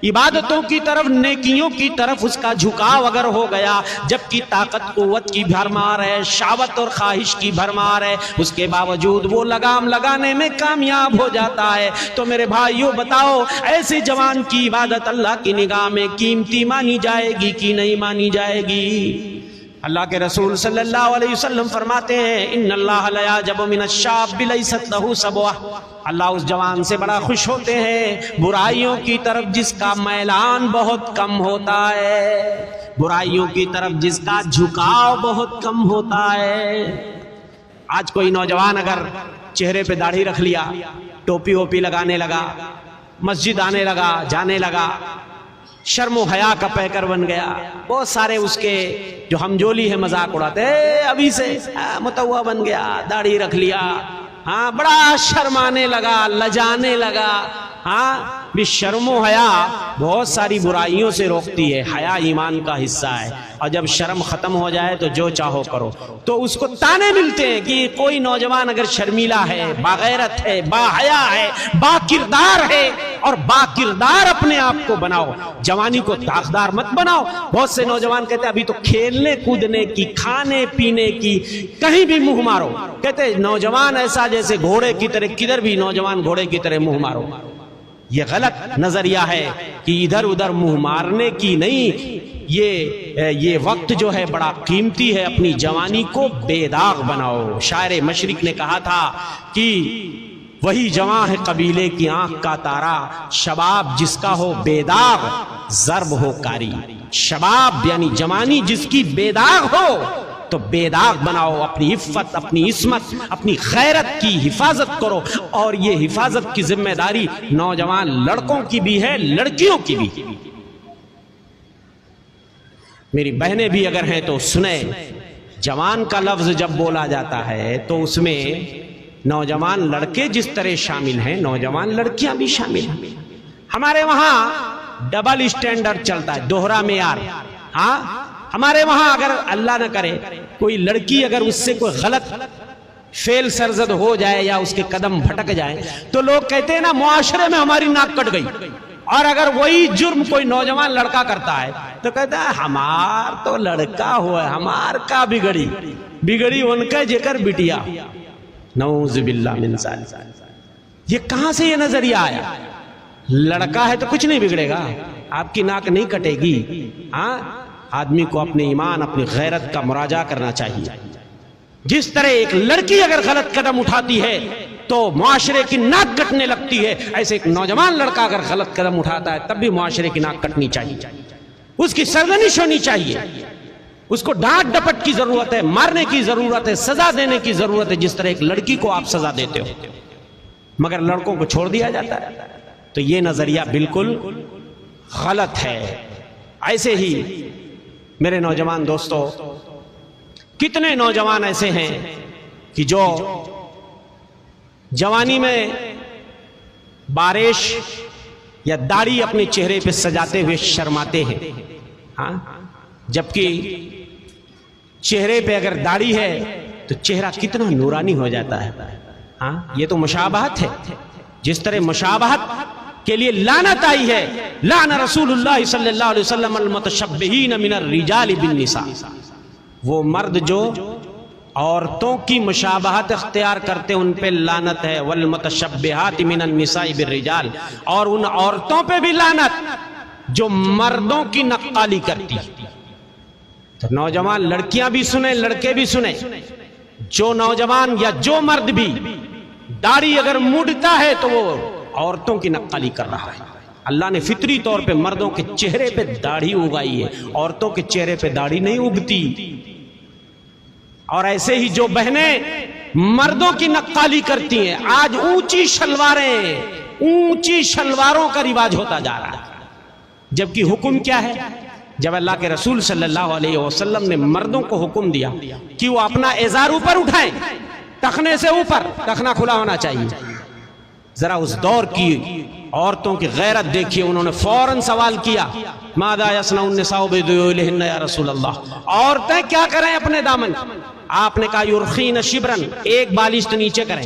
عبادتوں کی طرف, نیکیوں کی طرف اس کا جھکاؤ اگر ہو گیا, جبکہ طاقت قوت کی بھرمار ہے, شہوت اور خواہش کی بھرمار ہے, اس کے باوجود وہ لگام لگانے میں کامیاب ہو جاتا ہے, تو میرے بھائیوں بتاؤ ایسے جوان کی عبادت اللہ کی نگاہ میں قیمتی مانی جائے گی کہ نہیں مانی جائے گی؟ اللہ کے رسول صلی اللہ علیہ وسلم فرماتے ہیں ان اللہ لا یعجب من الشاب لیست له سبوہ, اللہ اس جوان سے بڑا خوش ہوتے ہیں برائیوں کی طرف جس کا میلان بہت کم ہوتا ہے, برائیوں کی طرف جس کا جھکاؤ بہت کم ہوتا ہے. آج کوئی نوجوان اگر چہرے پہ داڑھی رکھ لیا, ٹوپی ووپی لگانے لگا, مسجد آنے لگا, جانے لگا, شرم و حیا کا پیکر بن گیا, بہت سارے اس کے جو ہمجولی ہے مذاق اڑاتے, ابھی سے متوا بن گیا, داڑھی رکھ لیا, ہاں بڑا شرمانے لگا, لجانے لگا, ہاں بھی شرم و حیا بہت ساری برائیوں سے روکتی ہے. حیا ایمان کا حصہ ہے, اور جب شرم ختم ہو جائے تو جو چاہو کرو. تو اس کو تانے ملتے ہیں کہ کوئی نوجوان اگر شرمیلا ہے, باغیرت ہے, با حیا ہے, با کردار ہے, اور با کردار اپنے آپ کو بناؤ, جوانی کو داغدار مت بناؤ. بہت سے نوجوان کہتے ہیں ابھی تو کھیلنے کودنے کی, کھانے پینے کی, کہیں بھی منہ مارو. کہتے ہیں نوجوان ایسا جیسے گھوڑے کی طرح, کدھر بھی نوجوان گھوڑے کی طرح منہ مارو. یہ غلط نظریہ ہے کہ ادھر ادھر منہ مارنے کی نہیں. یہ وقت جو ہے بڑا قیمتی ہے, اپنی جوانی کو بے داغ بناؤ. شاعر مشرق نے کہا تھا کہ وہی جوان ہے قبیلے کی آنکھ کا تارا, شباب جس کا ہو بے داغ ضرب ہو کاری. شباب یعنی جوانی جس کی بے داغ ہو تو بے داغ بناؤ. اپنی عفت, اپنی عصمت, اپنی غیرت کی حفاظت کرو. اور یہ حفاظت کی ذمہ داری نوجوان لڑکوں کی بھی ہے, لڑکیوں کی بھی. میری بہنیں بھی اگر ہیں تو سنیں, جوان کا لفظ جب بولا جاتا ہے تو اس میں نوجوان لڑکے جس طرح شامل ہیں, نوجوان لڑکیاں بھی شامل ہیں. ہمارے وہاں ڈبل اسٹینڈرڈ چلتا ہے, دوہرا معیار. ہاں, ہمارے وہاں اگر اللہ نہ کرے کوئی لڑکی اگر اس سے کوئی غلط فعل سرزد ہو جائے یا اس کے قدم بھٹک جائے تو لوگ کہتے ہیں نا معاشرے میں ہماری ناک کٹ گئی. اور اگر وہی جرم کوئی نوجوان لڑکا کرتا ہے تو کہتا ہے ہمار تو لڑکا ہوا ہے, ہمار کا بگڑی ان کا جکر بٹیا. نعوذ باللہ من ذالک. یہ کہاں سے یہ نظریہ آیا؟ لڑکا ہے تو کچھ نہیں بگڑے گا, آپ کی ناک نہیں کٹے گی. ہاں, آدمی کو اپنے ایمان, اپنی غیرت کا مراجعہ کرنا چاہیے. جس طرح ایک لڑکی اگر غلط قدم اٹھاتی ہے تو معاشرے کی ناک کٹنے لگتی ہے, ایسے ایک نوجوان لڑکا اگر غلط قدم اٹھاتا ہے تب بھی معاشرے کی ناک کٹنی چاہیے, اس کی سرزنش ہونی چاہیے, اس کو ڈانٹ ڈپٹ کی ضرورت ہے, مارنے کی ضرورت ہے, سزا دینے کی ضرورت ہے, جس طرح ایک لڑکی کو آپ سزا دیتے ہو. مگر لڑکوں کو چھوڑ دیا جاتا ہے, تو یہ نظریہ بالکل غلط ہے. ایسے ہی میرے نوجوان دوستو, کتنے نوجوان ایسے ہیں کہ جو جوانی میں بارش یا داڑھی اپنے چہرے پہ سجاتے ہوئے شرماتے ہیں. ہاں, جبکہ چہرے پہ اگر داڑھی ہے تو چہرہ کتنا نورانی ہو جاتا ہے. ہاں, یہ تو مشابہت ہے. جس طرح مشابہت کے لیے لعنت آئی ہے, لعن رسول اللہ صلی اللہ علیہ وسلم المتشبہین من الرجال بالنساء. وہ مرد جو عورتوں کی مشابہت اختیار کرتے ان پہ لعنت ہے. والمتشبہات من النساء بالرجال, اور ان عورتوں پہ بھی لعنت جو مردوں کی نقالی کرتی. تو نوجوان لڑکیاں بھی سنیں, لڑکے بھی سنیں, جو نوجوان یا جو مرد بھی داڑھی اگر موڑتا ہے تو وہ عورتوں کی نقالی کر رہا ہے. اللہ نے فطری طور پہ مردوں کے چہرے پہ داڑھی اگائی ہے, عورتوں کے چہرے پہ داڑھی نہیں اگتی. اور ایسے ہی جو بہنیں مردوں کی نقالی کرتی ہیں, آج اونچی شلواریں, اونچی شلواروں کا رواج ہوتا جا رہا ہے. جبکہ حکم کیا ہے؟ جب اللہ کے رسول صلی اللہ علیہ وسلم نے مردوں کو حکم دیا کہ وہ اپنا ازار اوپر اٹھائیں, ٹخنے سے اوپر, ٹخنا کھلا ہونا چاہیے. ذرا اس دور کی عورتوں کی غیرت دیکھیے, انہوں نے فوراً سوال کیا ماذا یصنع النساء بذیولہن یا رسول اللہ, عورتیں کیا کریں اپنے دامن؟ آپ نے کہا یرخین شبرن, ایک بالشت نیچے کریں.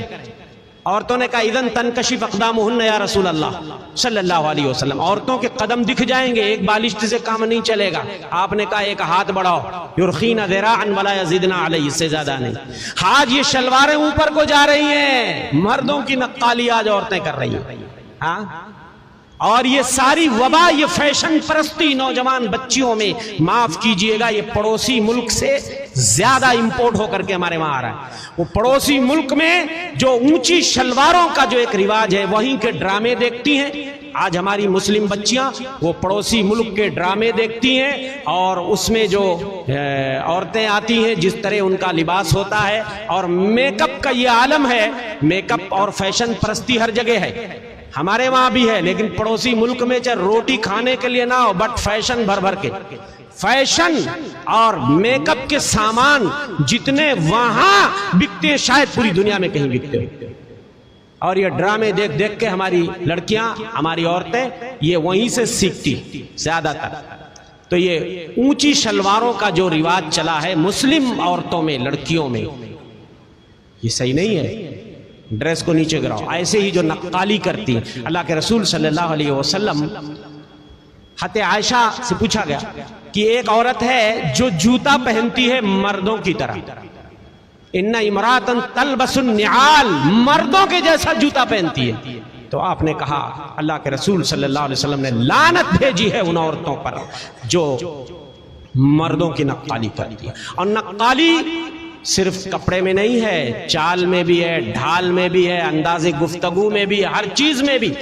عورتوں نے کہا اذن تنکشف اقدامہن یا رسول اللہ صلی اللہ علیہ وسلم, عورتوں کے قدم دکھ جائیں گے, ایک بالشت سے کام نہیں چلے گا. آپ نے کہا ایک ہاتھ بڑھاؤ, یرخین ذراعا ولا یزیدنا علیہ, اس سے زیادہ نہیں. آج یہ شلواریں اوپر کو جا رہی ہیں, مردوں کی نقالی آج عورتیں کر رہی ہیں. ہاں, اور یہ ساری وبا, یہ فیشن پرستی نوجوان بچیوں میں, معاف کیجئے گا, یہ پڑوسی ملک سے زیادہ امپورٹ ہو کر کے ہمارے وہاں آ رہا ہے. وہ پڑوسی ملک میں جو اونچی شلواروں کا جو ایک رواج ہے وہیں کے ڈرامے دیکھتی ہیں. آج ہماری مسلم بچیاں وہ پڑوسی ملک کے ڈرامے دیکھتی ہیں, اور اس میں جو عورتیں آتی ہیں جس طرح ان کا لباس ہوتا ہے, اور میک اپ کا یہ عالم ہے. میک اپ اور فیشن پرستی ہر جگہ ہے, ہمارے وہاں بھی ہے, لیکن پڑوسی ملک میں چاہے روٹی کھانے کے لیے نہ ہو, بٹ فیشن بھر بھر کے, فیشن اور میک اپ کے سامان جتنے وہاں بکتے ہیں شاید پوری دنیا میں کہیں بکتے ہو. اور یہ ڈرامے دیکھ دیکھ کے ہماری لڑکیاں، ہماری عورتیں یہ وہیں سے سیکھتی زیادہ تر. تو یہ اونچی شلواروں کا جو رواج چلا ہے مسلم عورتوں میں، لڑکیوں میں، یہ صحیح نہیں ہے. ڈریس کو نیچے گراؤ. ایسے ہی جو نقالی کرتی، اللہ کے رسول صلی اللہ علیہ وسلم، حضرت عائشہ سے پوچھا گیا کہ ایک عورت ہے جو جوتا پہنتی ہے مردوں کی طرح، ان امراتن تلبس النعال، مردوں کے جیسا جوتا پہنتی ہے. تو آپ نے کہا، اللہ کے رسول صلی اللہ علیہ وسلم نے لعنت بھیجی ہے ان عورتوں پر جو مردوں کی نقالی کرتی ہے. اور نقالی صرف کپڑے میں نہیں ہے، چال میں بھی ہے، ڈھال میں بھی ہے، انداز گفتگو میں بھی ہے، ہر چیز میں بھی.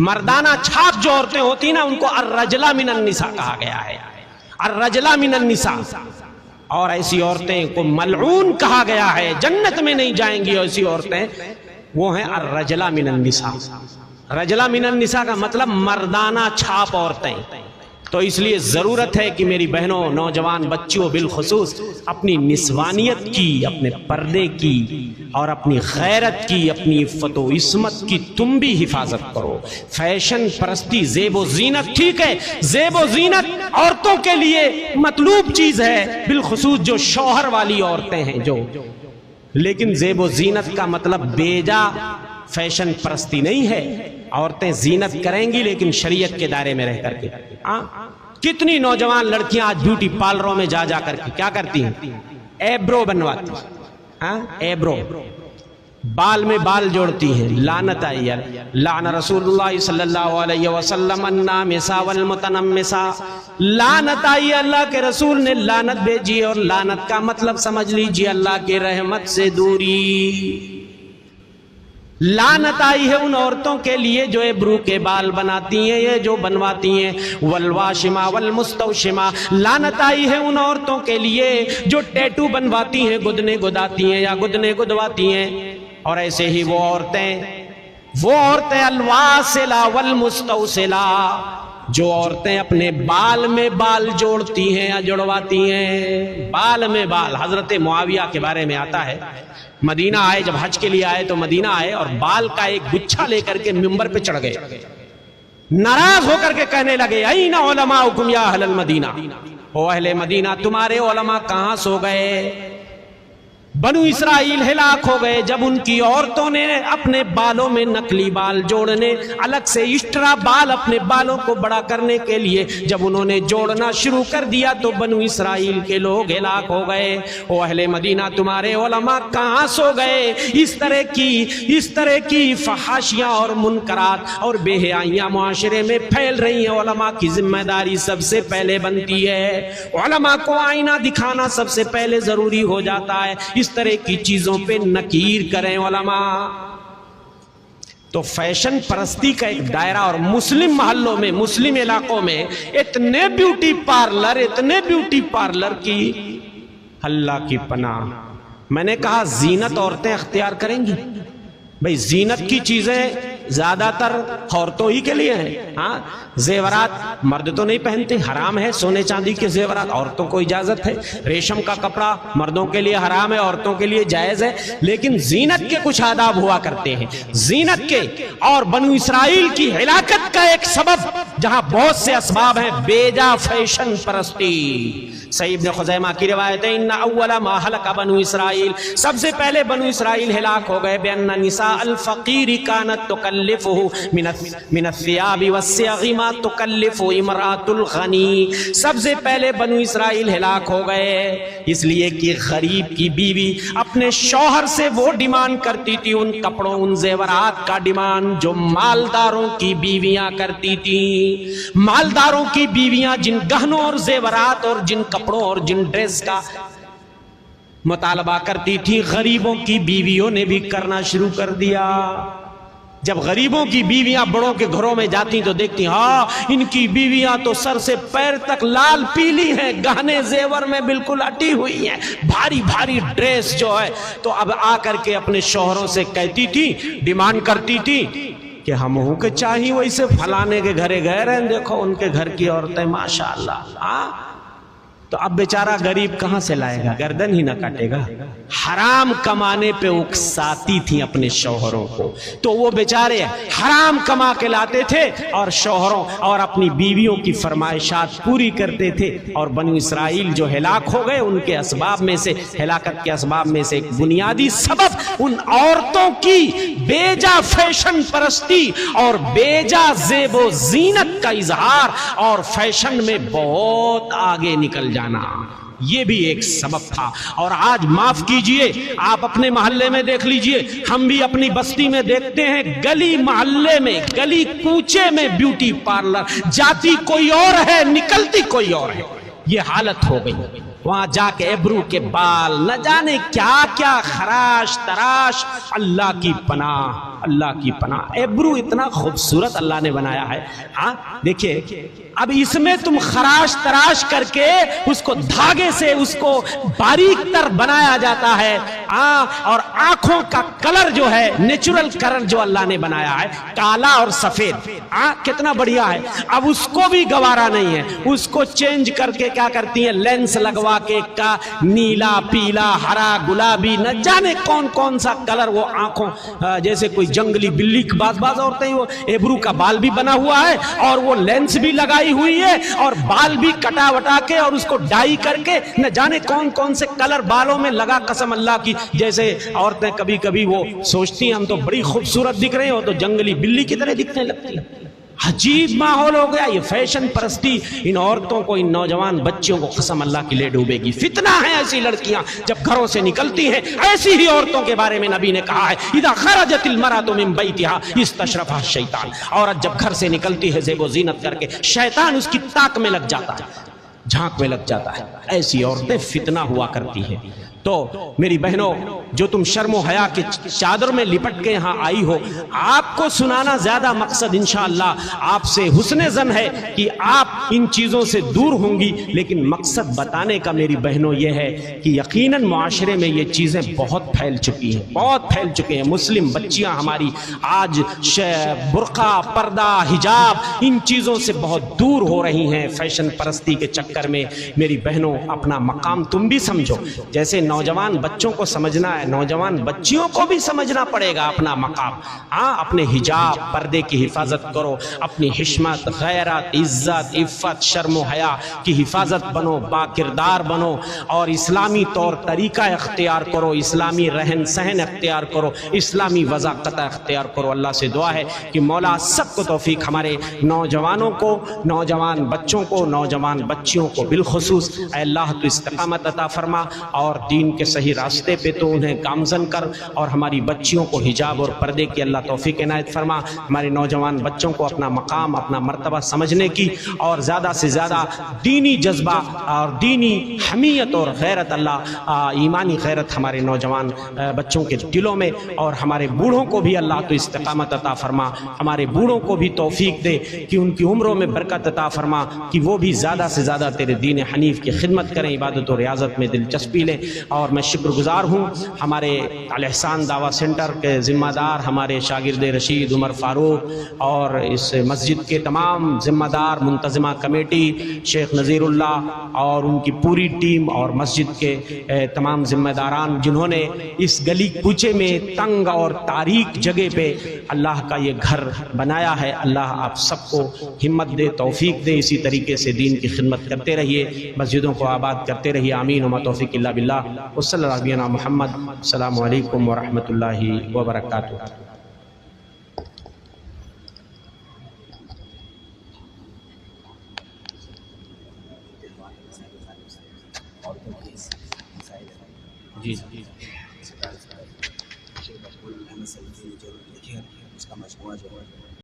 مردانہ چھاپ جو عورتیں ہوتی ہیں نا، ان کو الرجلہ من النساء کہا گیا ہے، الرجلہ من النساء. اور ایسی عورتیں کو ملعون کہا گیا ہے، جنت میں نہیں جائیں گی ایسی عورتیں، وہ ہیں الرجلہ من النساء. رجلہ من النساء کا مطلب مردانہ چھاپ عورتیں. تو اس لیے ضرورت ہے کہ میری بہنوں، نوجوان بچیوں بالخصوص اپنی نسوانیت کی، اپنے پردے کی اور اپنی غیرت کی، اپنی عفت و عصمت کی تم بھی حفاظت کرو. فیشن پرستی، زیب و زینت ٹھیک ہے، زیب و زینت عورتوں کے لیے مطلوب چیز ہے، بالخصوص جو شوہر والی عورتیں ہیں جو، لیکن زیب و زینت کا مطلب بیجا فیشن پرستی نہیں ہے. عورتیں زینت کریں گی لیکن شریعت کے دائرے میں رہ کر کے. کتنی نوجوان لڑکیاں آج بیوٹی پارلروں میں جا کر کے کیا کرتی ہیں؟ ایبرو بنواتی ہیں، ایبرو، بال میں بال جوڑتی ہیں. لعنت آئی ہے. لعن رسول اللہ صلی اللہ علیہ وسلم النامسا والمتنمسا. لعنت آئی، اللہ کے رسول نے لعنت بھیجی. اور لعنت کا مطلب سمجھ لیجیے اللہ کی رحمت سے دوری. لعنت آئی ہے ان عورتوں کے لیے جو ایبرو کے بال بناتی ہیں، یہ جو بنواتی ہیں. والواشما والمستوشما. لعنت آئی ہے ان عورتوں کے لیے جو ٹیٹو بنواتی ہیں، گدنے گداتی ہیں یا گدنے گدواتی ہیں. اور ایسے ہی وہ عورتیں الواسلا والمستوسلا، جو عورتیں اپنے بال میں بال جوڑتی ہیں یا جڑواتی ہیں. بال میں بال. حضرت معاویہ کے بارے میں آتا ہے، مدینہ آئے، جب حج کے لیے آئے تو مدینہ آئے اور بال کا ایک گچھا لے کر کے منبر پہ چڑھ گئے. ناراض ہو کر کے کہنے لگے، این علماؤکم یا اہل المدینہ، او اہل مدینہ تمہارے علماء کہاں سو گئے؟ بنو اسرائیل ہلاک ہو گئے جب ان کی عورتوں نے اپنے بالوں میں نقلی بال جوڑنے، الگ سے ایکسٹرا بال اپنے بالوں کو بڑا کرنے کے لیے جب انہوں نے جوڑنا شروع کر دیا تو بنو اسرائیل کے لوگ ہلاک ہو گئے. او اہل مدینہ تمہارے علماء کہاں سو گئے؟ اس طرح کی فحاشیاں اور منکرات اور بے حیائیاں معاشرے میں پھیل رہی ہیں. علماء کی ذمہ داری سب سے پہلے بنتی ہے، علماء کو آئینہ دکھانا سب سے پہلے ضروری ہو جاتا ہے. اس طرح کی چیزوں پہ نکیر کریں علماء. تو فیشن پرستی کا ایک دائرہ، اور مسلم محلوں میں، مسلم علاقوں میں اتنے بیوٹی پارلر کی اللہ کی پناہ. میں نے کہا زینت عورتیں اختیار کریں گی. بھئی زینت کی چیزیں زیادہ تر عورتوں ہی کے لیے ہیں. ہاں، زیورات مرد تو نہیں پہنتے، حرام ہے. سونے چاندی کے زیورات عورتوں کو اجازت ہے. ریشم کا کپڑا مردوں کے لیے حرام ہے، عورتوں کے لیے جائز ہے. لیکن زینت کے کچھ آداب ہوا کرتے ہیں، زینت کے. اور بنو اسرائیل کی ہلاکت کا ایک سبب، جہاں بہت سے اسباب ہیں، بیجا فیشن پرستی. صحیح ابن خزیمہ کی روایت ہے، ان اول ما ہلک بنو اسرائیل، سب سے پہلے بنو اسرائیل ہلاک ہو گئے بان نساء الفقیر کانت تکلفہ من الثياب والصیغ ما تکلف امرأة الغنی. سب سے پہلے بنو اسرائیل ہلاک ہو گئے اس لیے کہ غریب کی بیوی اپنے شوہر سے وہ ڈیمانڈ کرتی تھی، ان کپڑوں ان زیورات کا ڈیمانڈ جو مالداروں کی بیویاں کرتی تھی. مالداروں کی بیویاں جن گہنوں اور زیورات اور جن کپڑوں اور جن ڈریس کا مطالبہ کرتی تھی، غریبوں کی بیویوں نے بھی کرنا شروع کر دیا. جب غریبوں کی بیویاں بڑوں کے گھروں میں جاتی تو دیکھتی، ہاں ان کی بیویاں تو سر سے پیر تک لال پیلی ہیں، گہنے زیور میں بالکل اٹی ہوئی ہیں، بھاری بھاری ڈریس جو ہے. تو اب آ کر کے اپنے شوہروں سے کہتی تھی، ڈیمانڈ کرتی تھی کہ ہم ہوں کہ چاہیے ویسے فلانے کے گھرے گئے رہے، دیکھو ان کے گھر کی عورتیں ماشاءاللہ. تو اب بیچارہ غریب کہاں سے لائے گا؟ گردن ہی نہ کاٹے گا۔ حرام کمانے پہ اکساتی تھیں اپنے شوہروں کو، تو وہ بیچارے حرام کما کے لاتے تھے اور شوہروں اور اپنی بیویوں کی فرمائشات پوری کرتے تھے، اور بنو اسرائیل جو ہلاک ہو گئے ان کے اسباب میں سے، ہلاکت کے اسباب میں سے ایک بنیادی سبب ان عورتوں کی بیجا فیشن پرستی اور بیجا زیب و زینت کا اظہار اور فیشن میں بہت آگے نکل جانا، یہ بھی ایک سبب تھا۔ اور آج معاف کیجئے، آپ اپنے محلے میں دیکھ لیجئے، ہم بھی اپنی بستی میں دیکھتے ہیں، گلی محلے میں، گلی کوچے میں بیوٹی پارلر، جاتی کوئی اور ہے، نکلتی کوئی اور ہے، یہ حالت ہو گئی۔ وہاں جا کے ایبرو کے بال، نہ جانے کیا کیا خراش تراش، اللہ کی پناہ، اللہ کی پناہ۔ ایبرو اتنا خوبصورت اللہ نے بنایا ہے، ہاں دیکھیے، اب اس میں تم خراش تراش کر کے اس کو دھاگے سے اس کو باریک تر بنایا جاتا ہے، اور آنکھوں کا کلر جو ہے، نیچرل کلر جو اللہ نے بنایا ہے، کالا اور سفید، کتنا بڑھیا ہے، اب اس کو بھی گوارا نہیں ہے، اس کو چینج کر کے کیا کرتی ہیں، لینس لگوا کے کا نیلا پیلا ہرا گلابی، نہ جانے کون کون سا کلر وہ آنکھوں، جیسے کوئی جنگلی بلی، بعض عورتیں وہ ایبرو کا بال بھی بنا ہوا ہے اور وہ لینس بھی لگائی ہوئی ہے اور بال بھی کٹا وٹا کے اور اس کو ڈائی کر کے نہ جانے کون کون سے کلر بالوں میں لگا، قسم اللہ کی، جیسے عورتیں کبھی کبھی وہ سوچتی ہیں ہم تو بڑی خوبصورت دکھ رہے ہیں، وہ تو جنگلی بلی کی طرح دکھنے لگتی ہے۔ عجیب ماحول ہو گیا، یہ فیشن پرستی ان عورتوں کو، ان نوجوان بچیوں کو قسم اللہ کی لے ڈوبے گی۔ فتنہ ہے ایسی لڑکیاں جب گھروں سے نکلتی ہیں، ایسی ہی عورتوں کے بارے میں نبی نے کہا ہے، اذا خرجت المرأة من بیتها استشرفها الشیطان، عورت جب گھر سے نکلتی ہے زیب و زینت کر کے، شیطان اس کی تاک میں لگ جاتا ہے، جھانک میں لگ جاتا ہے، ایسی عورتیں فتنہ ہوا کرتی ہیں۔ تو میری بہنوں، جو تم شرم و حیا کے چادر میں لپٹ کے یہاں آئی ہو، آپ کو سنانا زیادہ مقصد انشاءاللہ آپ سے حسن ظن ہے کہ آپ ان چیزوں سے دور ہوں گی، لیکن مقصد بتانے کا میری بہنوں یہ ہے کہ یقیناً معاشرے میں یہ چیزیں بہت پھیل چکی ہیں، بہت پھیل چکے ہیں۔ مسلم بچیاں ہماری آج برقع، پردہ، حجاب، ان چیزوں سے بہت دور ہو رہی ہیں فیشن پرستی کے چکر میں۔ میری بہنوں، اپنا مقام تم بھی سمجھو، جیسے نوجوان بچوں کو سمجھنا ہے، نوجوان بچیوں کو بھی سمجھنا پڑے گا اپنا مقام۔ اپنے حجاب، پردے کی حفاظت کرو، اپنی حشمت، غیرت، عزت، عفت، شرم و حیا کی حفاظت بنو، با کردار بنو، اور اسلامی طور طریقہ اختیار کرو، اسلامی رہن سہن اختیار کرو، اسلامی وضاقت اختیار کرو۔ اللہ سے دعا ہے کہ مولا سب کو توفیق، ہمارے نوجوانوں کو، نوجوان بچوں کو، نوجوان بچیوں کو بالخصوص، اے اللہ تو استقامت عطا فرما، اور دین کے صحیح راستے پہ تو انہیں گامزن کر، اور ہماری بچیوں کو حجاب اور پردے کی اللہ توفیق عنایت فرما۔ ہمارے نوجوان بچوں کو اپنا مقام، اپنا مرتبہ سمجھنے کی، اور زیادہ سے زیادہ دینی جذبہ اور دینی حمیت اور غیرت، اللہ ایمانی غیرت ہمارے نوجوان بچوں کے دلوں میں، اور ہمارے بوڑھوں کو بھی اللہ تو استقامت عطا فرما، ہمارے بوڑھوں کو بھی توفیق دے کہ ان کی عمروں میں برکت عطا فرما، کہ وہ بھی زیادہ سے زیادہ تیرے دین حنیف کی خدمت کریں، عبادت و ریاضت میں دلچسپی لیں۔ اور میں شکر گزار ہوں ہمارے الاحسان دعویٰ سینٹر کے ذمہ دار ہمارے شاگرد رشید عمر فاروق، اور اس مسجد کے تمام ذمہ دار، منتظمہ کمیٹی، شیخ نذیر اللہ اور ان کی پوری ٹیم، اور مسجد کے تمام ذمہ داران جنہوں نے اس گلی کوچے میں تنگ اور تاریک جگہ پہ اللہ کا یہ گھر بنایا ہے، اللہ آپ سب کو ہمت دے، توفیق دے، اسی طریقے سے دین کی خدمت کرتے رہیے، مسجدوں کو آباد کرتے رہیے، آمین وما توفیق الا باللہ، وصلی اللہ علیہ محمد۔ السلام علیکم ورحمۃ اللہ وبرکاتہ۔ جی اس کا مجموعہ جو ہے